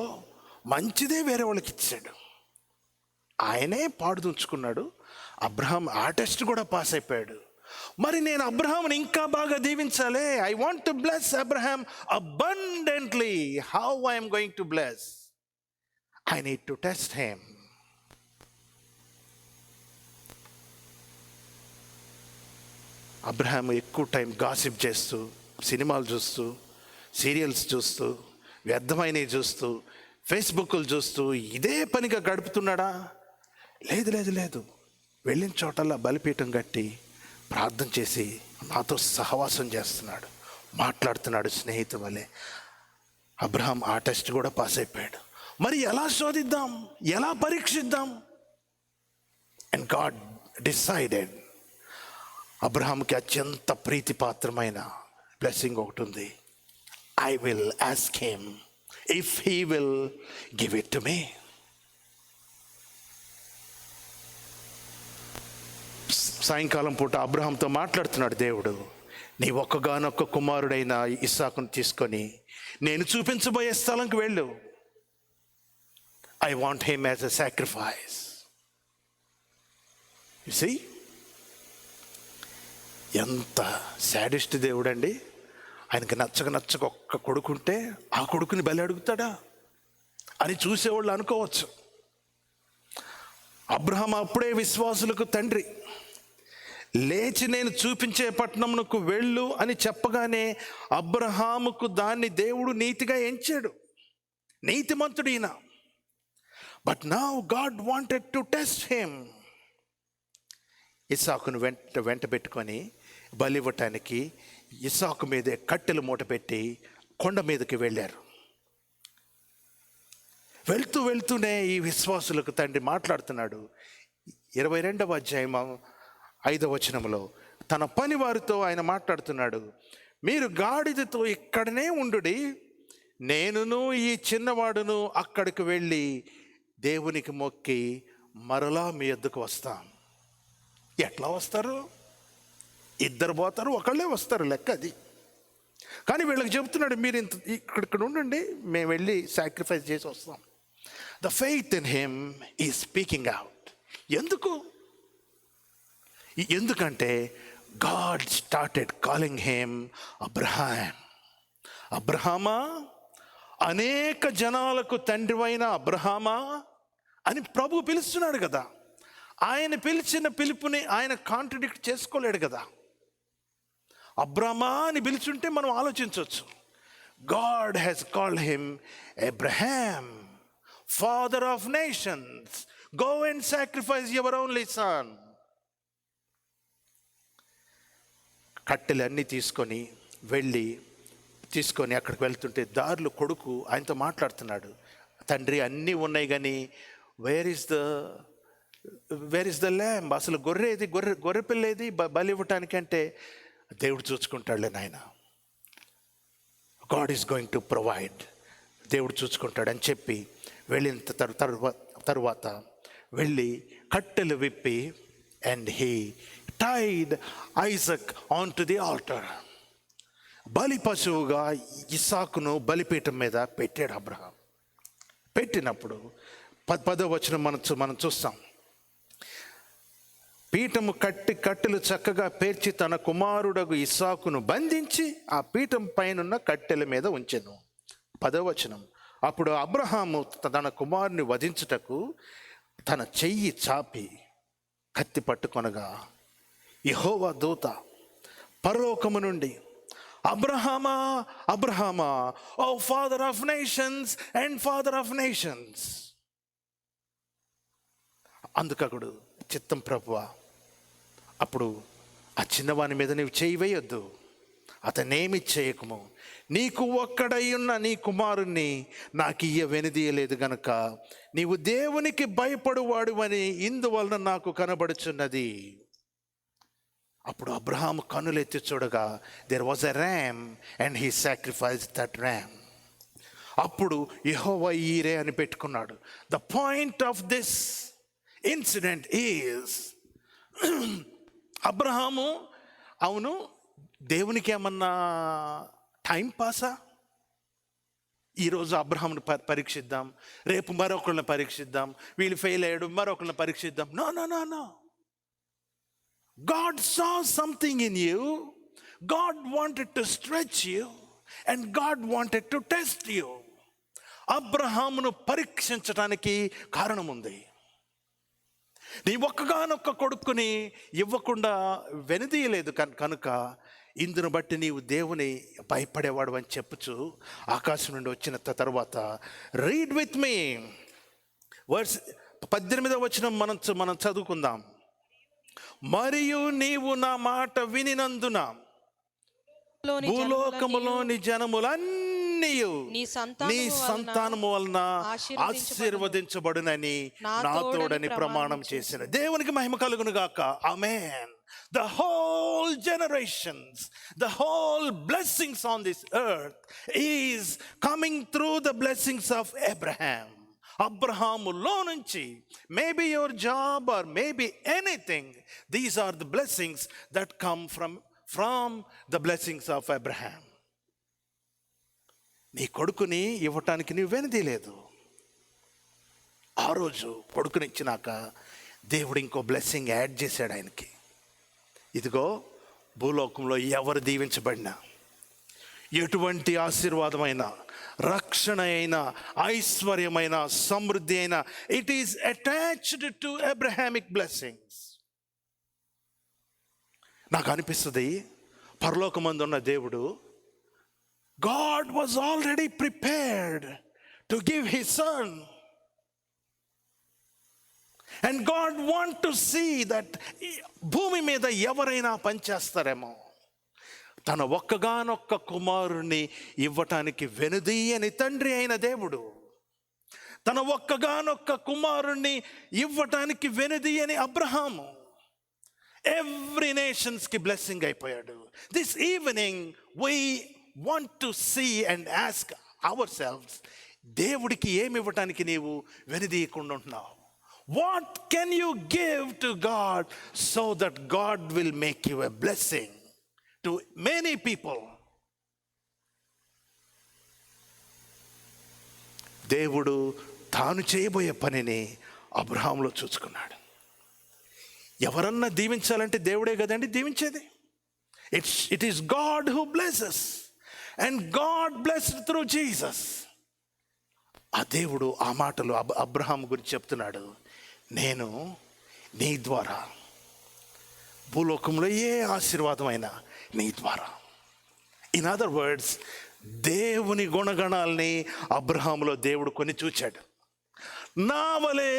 మంచిదే వేరే వాళ్ళకి ఇచ్చాడు, ఆయనే పాడుతుంచుకున్నాడు. అబ్రహాం ఆ టెస్ట్ కూడా పాస్ అయిపోయాడు. మరి నేను అబ్రహాంని ఇంకా బాగా దీవించాలి. I want to bless Abraham abundantly. How I'm going to bless? I need to test him. Abraham ఎక్కువ టైం గాసిప్ చేస్తూ, సినిమాలు చూస్తూ, సీరియల్స్ చూస్తూ, వ్యర్థమైనవి చూస్తూ, ఫేస్బుక్లు చూస్తూ ఇదే పనిగా గడుపుతున్నాడా? లేదు. వెళ్ళిన చోటల్లా బలిపీఠం కట్టి ప్రార్థన చేసి నాతో సహవాసం చేస్తున్నాడు, మాట్లాడుతున్నాడు స్నేహితు వలె. అబ్రహాం ఆ టెస్ట్ కూడా పాస్ అయిపోయాడు. మరి ఎలా శోధిద్దాం, ఎలా పరీక్షిద్దాం? And God decided. అబ్రహాంకి అత్యంత ప్రీతిపాత్రమైన బ్లెస్సింగ్ ఒకటి ఉంది. I will ask him if he will give it to me. సాయంకాలం పూట అబ్రహాంతో మాట్లాడుతున్నాడు దేవుడు. నీ ఒక్కగానొక్క కుమారుడైన ఇస్సాకును తీసుకొని నేను చూపించబోయే స్థలంకి వెళ్ళు. I want him as a sacrifice. You see, ఎంత సాడిస్ట్ దేవుడండి. ఆయనకి నచ్చక ఒక్క కొడుకుంటే ఆ కొడుకుని బలి అడుగుతాడా అని చూసేవాళ్ళు అనుకోవచ్చు. అబ్రహాం అప్పుడే విశ్వాసులకు తండ్రి. లేచి నేను చూపించే పట్టణమునకు వెళ్ళు అని చెప్పగానే అబ్రహాముకు దాన్ని దేవుడు నీతిగా ఎంచాడు. నీతిమంతుడు ఈయన. But now God wanted to test him. ఇస్సాకును వెంట పెట్టుకొని బలి ఇవ్వటానికి ఇస్సాకు మీదే కట్టెలు మూట పెట్టి కొండ మీదకి వెళ్ళారు. వెళ్తూనే ఈ విశ్వాసులకు తండ్రి మాట్లాడుతున్నాడు. 22వ అధ్యాయం 5వ వచనంలో తన పని వారితో ఆయన మాట్లాడుతున్నాడు. మీరు గాడిదతో ఇక్కడనే ఉండుడి, నేనును ఈ చిన్నవాడును అక్కడికి వెళ్ళి దేవునికి మొక్కి మరలా మీ యొద్దకు వస్తాం. ఎట్లా వస్తారు? ఇద్దరు పోతారు, ఒకళ్ళే వస్తారు, లెక్క అది. కానీ వీళ్ళకి చెబుతున్నాడు, మీరు ఇక్కడ ఉండండి, మేము వెళ్ళి సాక్రిఫైస్ చేసి వస్తాం. The faith in him is speaking out. ఎందుకంటే God started calling him Abraham. అబ్రహామా, అనేక జనాలకు తండ్రివైన అబ్రహామా అని ప్రభు పిలుస్తున్నాడు కదా. ఆయన పిలిచిన పిలుపుని ఆయన కాంట్రడిక్ట్ చేసుకోలేడు కదా. అబ్రహామా అని పిలుచుంటే మనం ఆలోచించవచ్చు. God has called him Abraham, father of nations, go and sacrifice your only son. కట్టెలన్నీ తీసుకొని అక్కడికి వెళ్తుంటే దారిలో కొడుకు ఆయనతో మాట్లాడుతున్నాడు. తండ్రి, అన్నీ ఉన్నాయి కానీ where is the where is the lamb, అసలు గొర్రె గొర్రె పిల్లేది బలి ఇవ్వటానికంటే దేవుడు చూసుకుంటాడులే నాయన, God is going to provide, దేవుడు చూసుకుంటాడని చెప్పి వెళ్ళిన తరువాత వెళ్ళి కట్టెలు విప్పి and he tied Isaac on to the altar. బలి పశువుగా ఇస్సాకును బలిపీఠం మీద పెట్టాడు అబ్రహాం. పెట్టినప్పుడు 10వ వచనం మనం చూస్తాం. పీఠము కట్టెలు చక్కగా పేర్చి తన కుమారుడగు ఇస్సాకును బంధించి ఆ పీఠం పైనున్న కట్టెల మీద ఉంచెను. 10వ వచనం. అప్పుడు అబ్రహాము తన కుమారుని వధించుటకు తన చెయ్యి చాపి కత్తి పట్టుకొనగా యెహోవా దూత పరలోకము నుండి, అబ్రహామా అబ్రహామా, O father of nations and father of nations. అందుకడు చిత్తం ప్రభువా, అప్పుడు ఆ చిన్నవాని మీద నీవు చేయి వేయొద్దు, అతనేమి చేయకము, నీకు ఒక్కడై ఉన్న నీ కుమారుణ్ణి నాకు వెనుదీయలేదు గనుక నీవు దేవునికి భయపడువాడువని ఇందువలన నాకు కనబడుచున్నది. అప్పుడు అబ్రహాము కన్నులెత్తి చూడగా there was a ram and he sacrificed that ram. అప్పుడు యెహోవా ఈరే అని పెట్టుకున్నాడు. The point of this incident is, అబ్రహాము అవును దేవునికి ఏమన్నా టైం పాసా? ఈరోజు అబ్రహామును పరీక్షిద్దాం, రేపు మరొకళ్ళని పరీక్షిద్దాం, వీళ్ళు ఫెయిల్ అయ్యాడు మరొకళ్ళని పరీక్షిద్దాం. No no no no. God saw something in you. God wanted to stretch you and God wanted to test you. అబ్రహామును పరీక్షించడానికి కారణం ఉంది. నీ ఒక్కగానొక్క కొడుకుని ఇవ్వకుండా వెనుదీయలేదు కనుక ఇందును బట్టి నీవు దేవుని భయపడేవాడు అని చెప్పుచు ఆకాశం నుండి వచ్చిన తర్వాత, రీడ్ విత్ మీ వర్స్ 18వ వచనం మనం చదువుకుందాం. మరియు నీవు నా మాట వినినందున భూలోకములోని జనములన్నీ నీ సంతానము వలన ఆశీర్వదించబడునని నా తోడని ప్రమాణం చేసిన. దేవునికి మహిమ కలుగును గాక. ఆమేన్. The whole generations, the whole blessings on this earth is coming through the blessings of Abraham. అబ్రహాములో నుంచి, maybe your job or maybe anything, these are the blessings that come from the blessings of Abraham. నీ కొడుకుని ఇవ్వటానికి నీవు వెనుదీయలేదు. ఆ రోజు కొడుకునిచ్చినాక దేవుడు ఇంకో బ్లెస్సింగ్ యాడ్ చేశాడు ఆయనకి. ఇదిగో, భూలోకంలో ఎవరు దీవించబడినా, ఎటువంటి ఆశీర్వాదమైన, రక్షణ అయినా, ఐశ్వర్యమైన, సమృద్ధి అయినా, it is attached to Abrahamic blessings. నాకు అనిపిస్తుంది పరలోకమందు ఉన్న దేవుడు, God was already prepared to give his son. And God want to see that భూమి మీద ఎవరైనా పనిచేస్తారేమో, తన ఒక్కగానొక్క కుమారుణ్ణి ఇవ్వటానికి వెనుదీయని తండ్రి అయిన దేవుడు, తన ఒక్కగానొక్క కుమారుణ్ణి ఇవ్వటానికి వెనుదీయని అబ్రహాము ఎవ్రీ నేషన్స్కి బ్లెస్సింగ్ అయిపోయాడు. This evening we want to see and ask ourselves, దేవుడికి ఏమి ఇవ్వటానికి నీవు వెనుదీయకుండా ఉంటున్నావు? What can you give to God so that God will make you a blessing to many people? దేవుడు తాను చేయబోయే పనిని అబ్రహాంలో చూసుకున్నాడు. ఎవరన్నా దీవించాలంటే దేవుడే కదండి దీవించేది. It is God who blesses and God blessed through Jesus. ఆ దేవుడు ఆ మాటలు అబ్రహాం గురించి చెప్తున్నాడు, నేను నీ ద్వారా భూలోకంలో ఏ ఆశీర్వాదమైనా నీ ద్వారా. ఇన్ అదర్ వర్డ్స్, దేవుని గుణగణాలని అబ్రహాములో దేవుడు కొని చూచాడు. నా వలె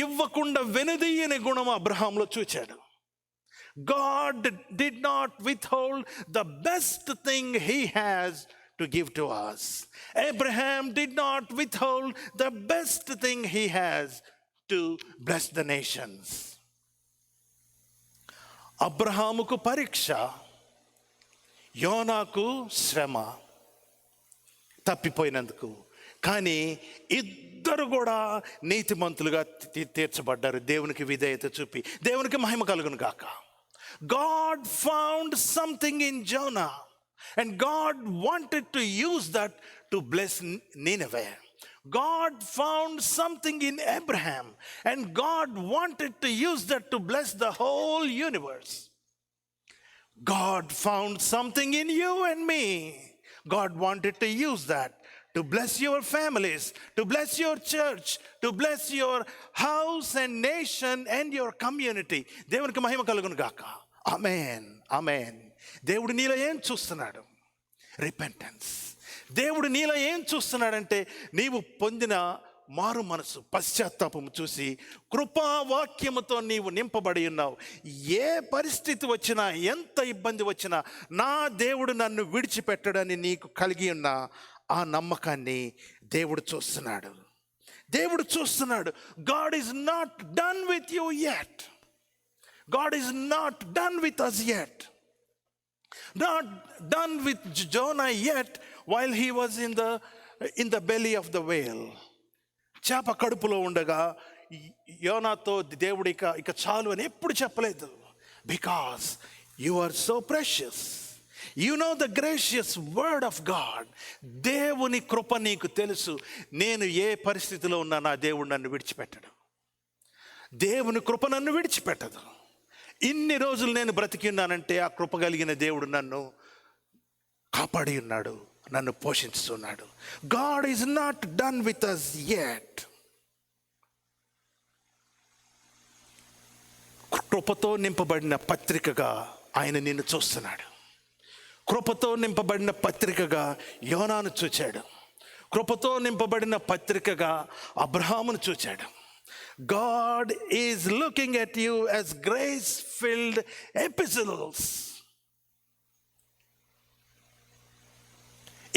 ఇవ్వకుండా వెనుదీయని గుణం అబ్రహాంలో చూచాడు. God did not withhold the best thing he has to give to us. Abraham did not withhold the best thing he has to bless the nations. అబ్రహాముకు పరీక్ష, యోనాకు శ్రమ తప్పిపోయినందుకు. కానీ ఇద్దరు కూడా నీతిమంతులుగా తీర్చబడ్డారు, దేవునికి విధేయత చూపి. దేవునికి మహిమ కలుగును గాక. God found something in Jonah and God wanted to use that to bless Nineveh. God found something in Abraham and God wanted to use that to bless the whole universe. God found something in you and me. God wanted to use that to bless your families, to bless your church, to bless your house and nation and your community. దేవునికి మహిమ కలుగును గాక. ఆమేన్, ఆమేన్. దేవుడు నీలో ఏం చూస్తున్నాడు? Repentance. దేవుడు నీలో ఏం చూస్తున్నాడంటే నీవు పొందిన మారు మనసు, పశ్చాత్తాపము చూసి కృపావాక్యముతో నీవు నింపబడి ఉన్నావు. ఏ పరిస్థితి వచ్చినా, ఎంత ఇబ్బంది వచ్చినా నా దేవుడు నన్ను విడిచిపెట్టడని నీకు కలిగి ఉన్న ఆ నమ్మకాన్ని దేవుడు చూస్తున్నాడు. దేవుడు చూస్తున్నాడు. God is not done with you yet. God is not done with us yet. Not done with Jonah yet while he was in the belly of the whale. చేప కడుపులో ఉండగా యోనాతో దేవుడు ఇక చాలు అని ఎప్పుడు చెప్పలేదు. Because you are so precious. You know the gracious word of God. దేవుని కృప నీకు తెలుసు. నేను ఏ పరిస్థితిలో ఉన్నా నా దేవుడు నన్ను విడిచిపెట్టడు. దేవుని కృప నన్ను విడిచిపెట్టదు. ఇన్ని రోజులు నేను బ్రతికి ఉన్నానంటే ఆ కృప కలిగిన దేవుడు నన్ను కాపాడి ఉన్నాడు, నన్ను పోషిస్తున్నాడు. God is not done with us yet. కృపతో నింపబడిన పత్రికగా ఆయన నిన్ను చూస్తున్నాడు. కృపతో నింపబడిన పత్రికగా యోనాను చూచాడు. కృపతో నింపబడిన పత్రికగా అబ్రహామును చూచాడు. God is looking at you as grace-filled epistles.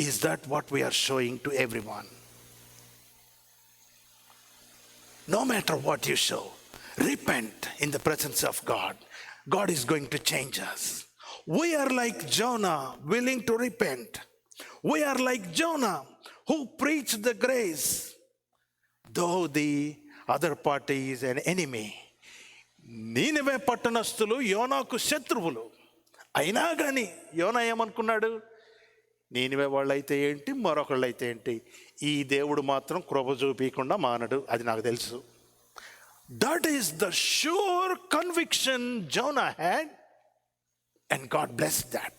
Is that what we are showing to everyone? No matter what you show, repent in the presence of God. God is going to change us. We are like Jonah, willing to repent. We are like Jonah, who preached the grace, though the other party is an enemy. నీనెవే పట్టణస్థులు యోనాకు శత్రువులు. అయినా కానీ యోనా ఏమనుకున్నాడు? నీనెవే వాళ్ళైతే ఏంటి, మరొకళ్ళైతే ఏంటి, ఈ దేవుడు మాత్రం కృప చూపించకుండా మానడు, అది నాకు తెలుసు. That is the sure conviction Jonah had, and God blessed that.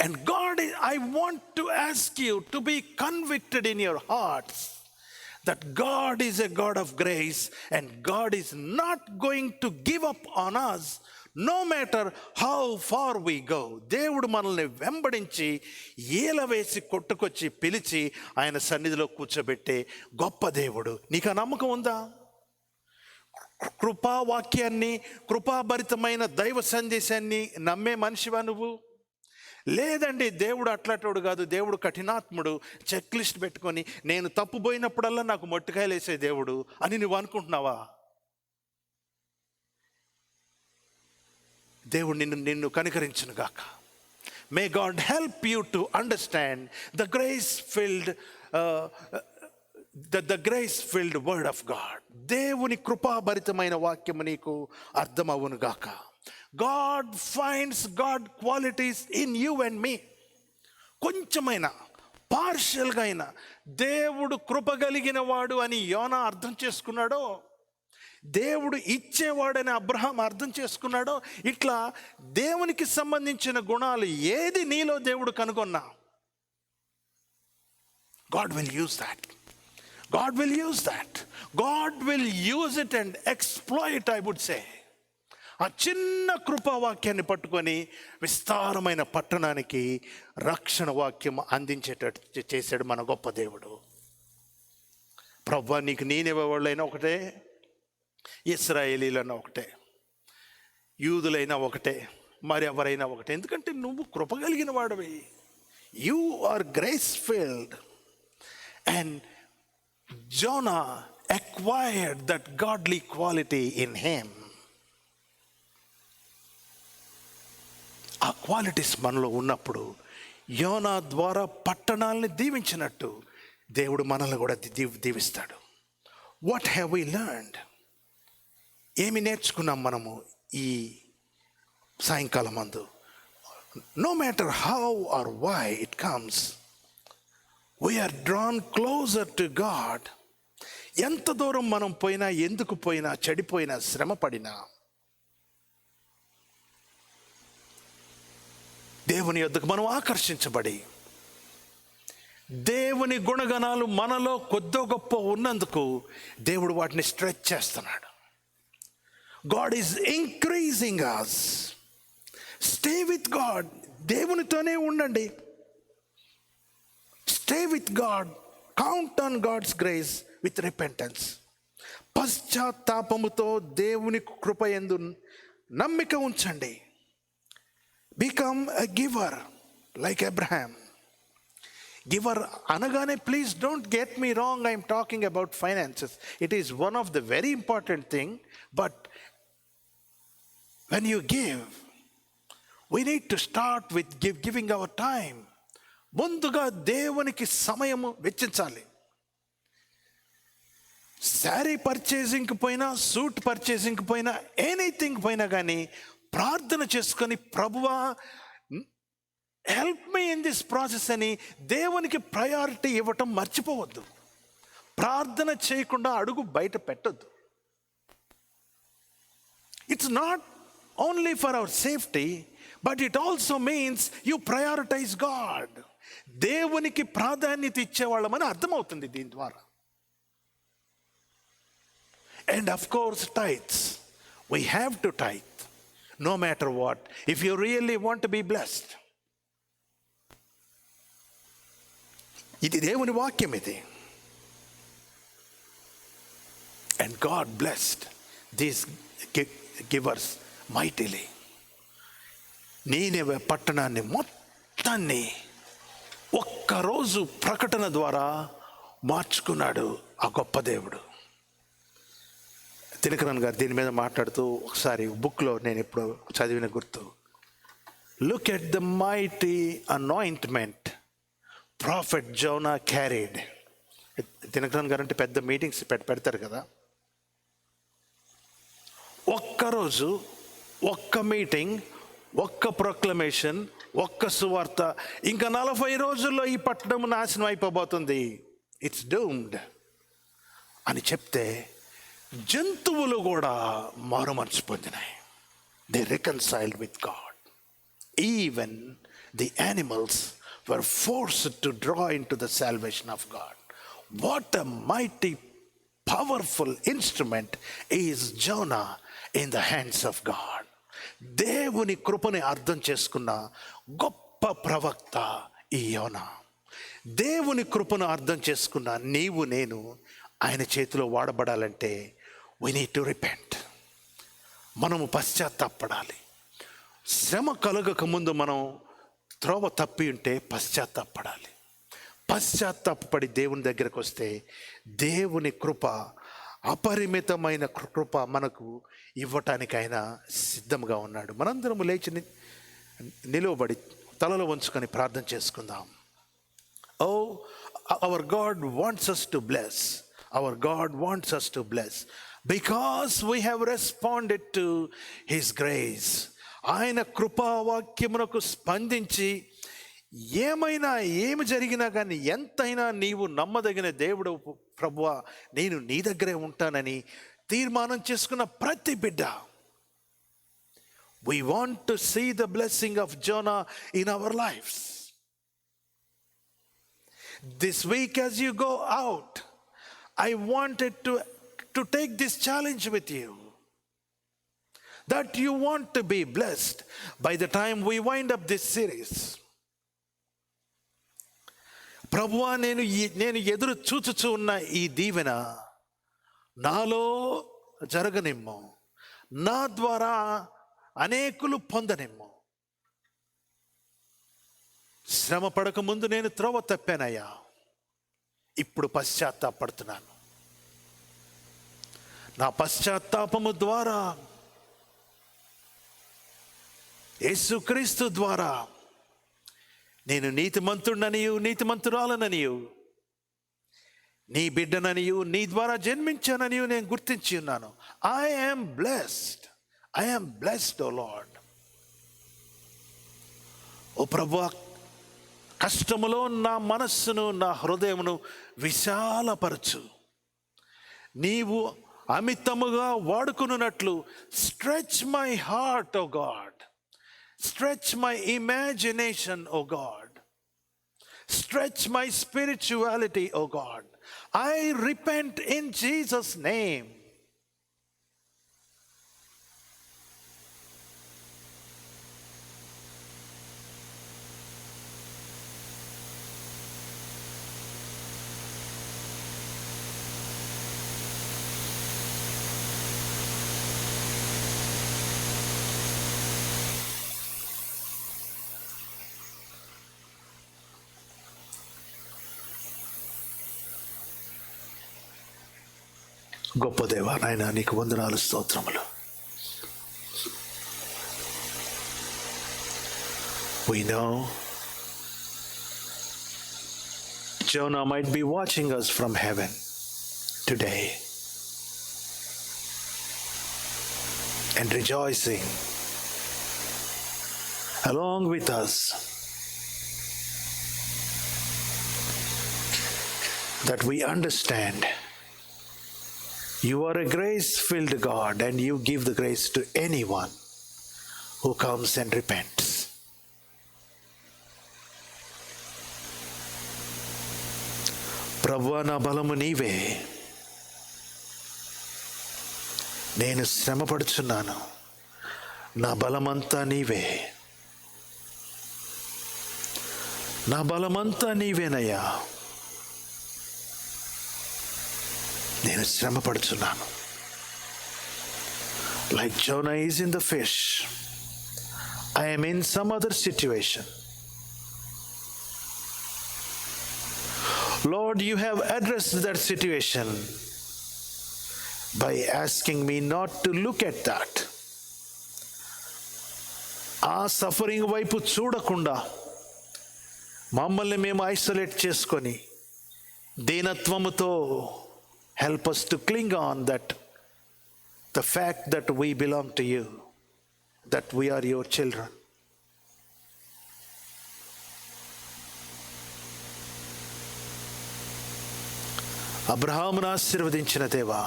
And God, I want to ask you to be convicted in your hearts that God is a God of grace and God is not going to give up on us no matter how far we go. దేవుడు మనల్ని వెంబడించి ఏల వేసి కొట్టుకొచ్చి పిలిచి ఆయన సన్నిధిలో కూర్చోబెట్టే గొప్ప దేవుడు. నీకు ఆ నమ్మకం ఉందా? కృపావాక్యాన్ని, కృపాభరితమైన దైవ సందేశాన్ని నమ్మే మనిషివా నువ్వు? లేదండి, దేవుడు అట్లాటోడు కాదు, దేవుడు కఠినాత్ముడు, చెక్ లిస్ట్ పెట్టుకొని నేను తప్పు పోయినప్పుడల్లా నాకు మొట్టికాయలు వేసే దేవుడు అని నువ్వు అనుకుంటున్నావా? దేవుడు నిన్ను కనికరించును గాక. May God help you to understand the grace filled the grace-filled word of God. దేవుని కృపాభరితమైన వాక్యము నీకు అర్థమవును గాక. God finds God qualities in you and me. కొంచెమైనా, పార్షియల్గా అయినా దేవుడు కృప కలిగిన వాడు అని యోనా అర్థం చేసుకున్నాడో, దేవుడు ఇచ్చేవాడని అబ్రహాం అర్థం చేసుకున్నాడో, ఇట్లా దేవునికి సంబంధించిన గుణాలు ఏది నీలో దేవుడు కనుగొన్నా, God will use that. God will use that. God will use it and exploit, I would say. ఆ చిన్న కృపావాక్యాన్ని పట్టుకొని విస్తారమైన పట్టణానికి రక్షణ వాక్యం అందించేటట్టు చేశాడు మన గొప్ప దేవుడు. ప్రభువా, నీకు నీనెవే వాళ్ళైనా ఒకటే, ఇశ్రాయేలీలైనా ఒకటే, యూదులైనా ఒకటే, మరి ఎవరైనా ఒకటే. ఎందుకంటే నువ్వు కృప కలిగిన వాడివి. You are grace filled. And Jonah acquired that godly quality in him. ఆ క్వాలిటీస్ మనలో ఉన్నప్పుడు యోనా ద్వారా పట్టణాలని దీవించినట్టు దేవుడు మనల్ని కూడా దీవిస్తాడు. What have we learned? ఏమి నేర్చుకున్నాం మనము ఈ సాయంకాలం మందు? No matter how or why it comes, we are drawn closer to God. ఎంత దూరం మనం పోయినా, ఎందుకు పోయినా, చెడిపోయినా, శ్రమ పడినా, దేవుని యొద్దకు మనం ఆకర్షించబడి దేవుని గుణగణాలు మనలో కొద్దో గొప్ప ఉన్నందుకు దేవుడు వాటిని స్ట్రెచ్ చేస్తున్నాడు. God is increasing us. Stay with God. దేవునితోనే ఉండండి. Stay with God. Count on God's grace with repentance. పశ్చాత్తాపముతో దేవుని కృపయందు నమ్మిక ఉంచండి. Become a giver like Abraham. Giver అనగానే, please don't get me wrong, I am talking about finances. It is one of the very important thing, but when you give, we need to start with giving our time. ముందుగా దేవునికి సమయము వెచ్చించాలి. శారీ పర్చేసింగ్కి పోయినా, suit పర్చేసింగ్కి పోయినా, anything పోయినా కానీ ప్రార్థన చేసుకొని, ప్రభువా help me in this process అని దేవునికి ప్రయారిటీ ఇవ్వటం మర్చిపోవద్దు. ప్రార్థన చేయకుండా అడుగు బయట పెట్టద్దు. It's not only for our safety, but it also means you prioritise God. దేవునికి ప్రాధాన్యత ఇచ్చేవాళ్ళమని అర్థమవుతుంది దీని ద్వారా. And of course tithes. We have to tithe no matter what, if you really want to be blessed. ఇది దేవుని వాక్యం ఇది. And God blessed these givers mightily. నీనెవె పట్టణాన్ని మొత్తాన్ని ఒక్కరోజు ప్రకటన ద్వారా మార్చుకున్నాడు ఆ గొప్ప దేవుడు. తిలకరన్ గారు దీని మీద మాట్లాడుతూ ఒకసారి బుక్లో నేను ఇప్పుడు చదివిన గుర్తు, look at the mighty anointment prophet Zona carried. Dinakaran గారు అంటే పెద్ద మీటింగ్స్ పెడతారు కదా. ఒక్కరోజు, ఒక్క మీటింగ్, ఒక్క ప్రొక్లమేషన్, ఒక్క సువార్త, ఇంకా 40 రోజుల్లో ఈ పట్టణం నాశనం అయిపోబోతుంది, ఇట్స్ డూమ్డ్ అని చెప్తే జంతువులు కూడా మారు మనసు పొందినాయి. They reconciled with God. Even the animals were forced to draw into the salvation of God. What a mighty, powerful instrument is Jonah in the hands of God. దేవుని కృపని అర్థం చేసుకున్న గొప్ప ప్రవక్త ఈ యోనా. దేవుని కృపను అర్థం చేసుకున్న నీవు నేను ఆయన చేతిలో వాడబడాలంటే we need to repent. మనము పశ్చాత్తాపడాలి. శ్రమ కలగక ముందు మనం త్రోవ తప్పి ఉంటే పశ్చాత్తాపడాలి. పశ్చాత్తాపడి దేవుని దగ్గరకు వస్తే దేవుని కృప, అపరిమితమైన కృప మనకు ఇవ్వటానికి ఆయన సిద్ధంగా ఉన్నాడు. మనందరము లేచి నిలువబడి తలలో వంచుకొని ప్రార్థన చేసుకుందాం. ఓ our God wants us to bless. Our God wants us to bless because we have responded to his grace. ఆయన కృపావాక్యమునకు స్పందించి ఏమైనా ఏమి జరిగినా కానీ ఎంతైనా నీవు నమ్మదగిన దేవుడు ప్రభువా, నేను నీ దగ్గరే ఉంటానని తీర్మానం చేసుకున్న ప్రతి బిడ్డ, we want to see the blessing of Jonah in our lives. This week as you go out, I wanted to take this challenge with you, that you want to be blessed by the time we wind up this series. ప్రభువా, నేను ఎదురు చూచుచూ ఉన్న ఈ దీవెన నాలో జరగనిమ్ము, నా ద్వారా అనేకులు పొందనిమ్ము. శ్రమ పడక ముందు నేను త్రోవ తప్పానయ్యా, ఇప్పుడు పశ్చాత్తాపడుతున్నాను. నా పశ్చాత్తాపము ద్వారా, యేసుక్రీస్తు ద్వారా నేను నీతిమంతుడననియు నీతిమంతురాలననియు, నీ బిడ్డననియు, నీ ద్వారా జన్మించాననియు నేను గుర్తించి ఉన్నాను. I'm blessed O Lord. ఓ ప్రభువా, కష్టములో నా మనస్సును, నా హృదయమును విశాలపరచు. నీవు అమితముగా వాడుకున్నట్లు stretch my heart O God, stretch my imagination O God, stretch my spirituality O God. I repent in Jesus' name. గొప్ప దేవా, నాయన నీకు వందనాలు, స్తోత్రములు. We know Jonah might be watching us from heaven today and rejoicing along with us that we understand you are a grace-filled God and you give the grace to anyone who comes and repents. ప్రభువా, నా బలము నీవే. నేను శ్రమపడుచున్నాను, నా బలమంతా నీవే, నా బలమంతా నీవేనయ్యా. నేను శ్రమపడుచున్నాను. Like Jonah is in the fish, I am in some other situation. Lord, you have addressed that situation by asking me not to look at that. ఆ సఫరింగ్ వైపు చూడకుండా మమ్మల్ని మేము ఐసోలేట్ చేసుకొని దీనత్వముతో help us to cling on that the fact that we belong to you, that we are your children. అబ్రహామును ఆశీర్వదించిన దేవా,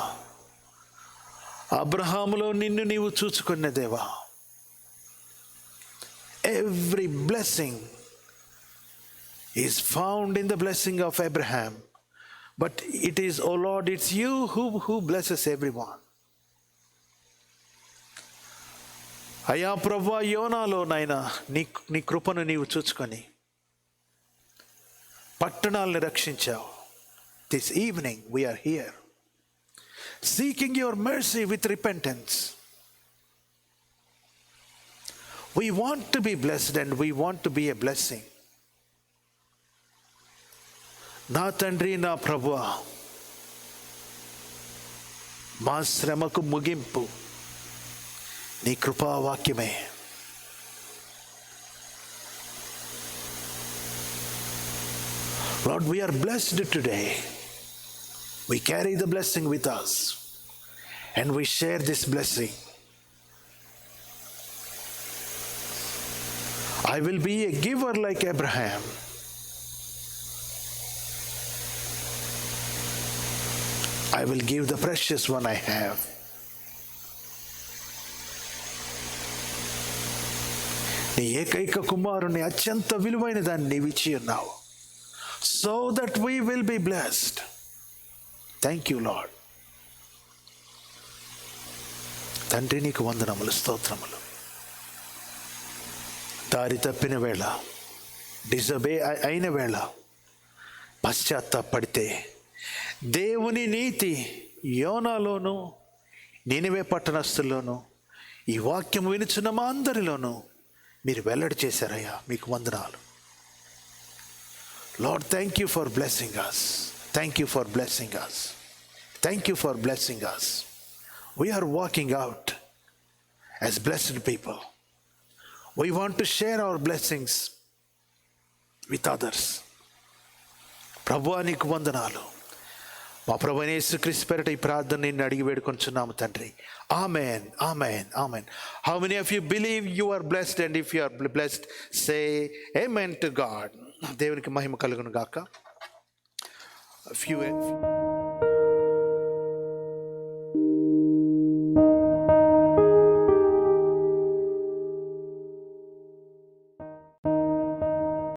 అబ్రహాములో నిన్ను నీవు చూచుకున్న దేవా, every blessing is found in the blessing of Abraham. But it is, oh Lord, it's you who blesses everyone. అయ్యా ప్రభువా, యోనాలో నాయన నీ కృపను నీవు చూచుకొని పట్టణాలను రక్షించావు. This evening we are here seeking your mercy with repentance. We want to be blessed and we want to be a blessing. నా తండ్రి, నా ప్రభువా, మా శ్రమకు ముగింపు నీ కృపావాక్యమే. Lord, we are blessed today. We carry the blessing with us and we share this blessing. I will be a giver like Abraham. I will give the precious one I have. నీ ఏకైక కుమారుని అత్యంత విలువైన దాన్ని నీవు ఇచ్చి ఉన్నావు. So that we will be blessed. Thank you, Lord. తండ్రి, నీకు వందనములు, స్తోత్రములు. దారి తప్పిన వేళ, డిజబే అయిన వేళ పశ్చాత్తాపడితే దేవుని నీతి యోనాలోను నినివే పట్టణస్థుల్లోనూ ఈ వాక్యం వినుచున్న మా అందరిలోనూ మీరు వెల్లడి చేశారయ్యా. మీకు వందనాలు. Lord, thank you for blessing us. Thank you for blessing us. Thank you for blessing us. We are walking out as blessed people. We want to share our blessings with others. ప్రభువా నీకు వందనాలు. మా ప్రభువైన యేసుక్రీస్తు పేరిట ఈ ప్రార్థన నిన్ను అడిగి వేడుకొంచున్నాము తండ్రి. Amen, amen, amen. How many of you believe you are blessed? And if you are blessed, say amen to God. దేవునికి మహిమ కలుగును గాక.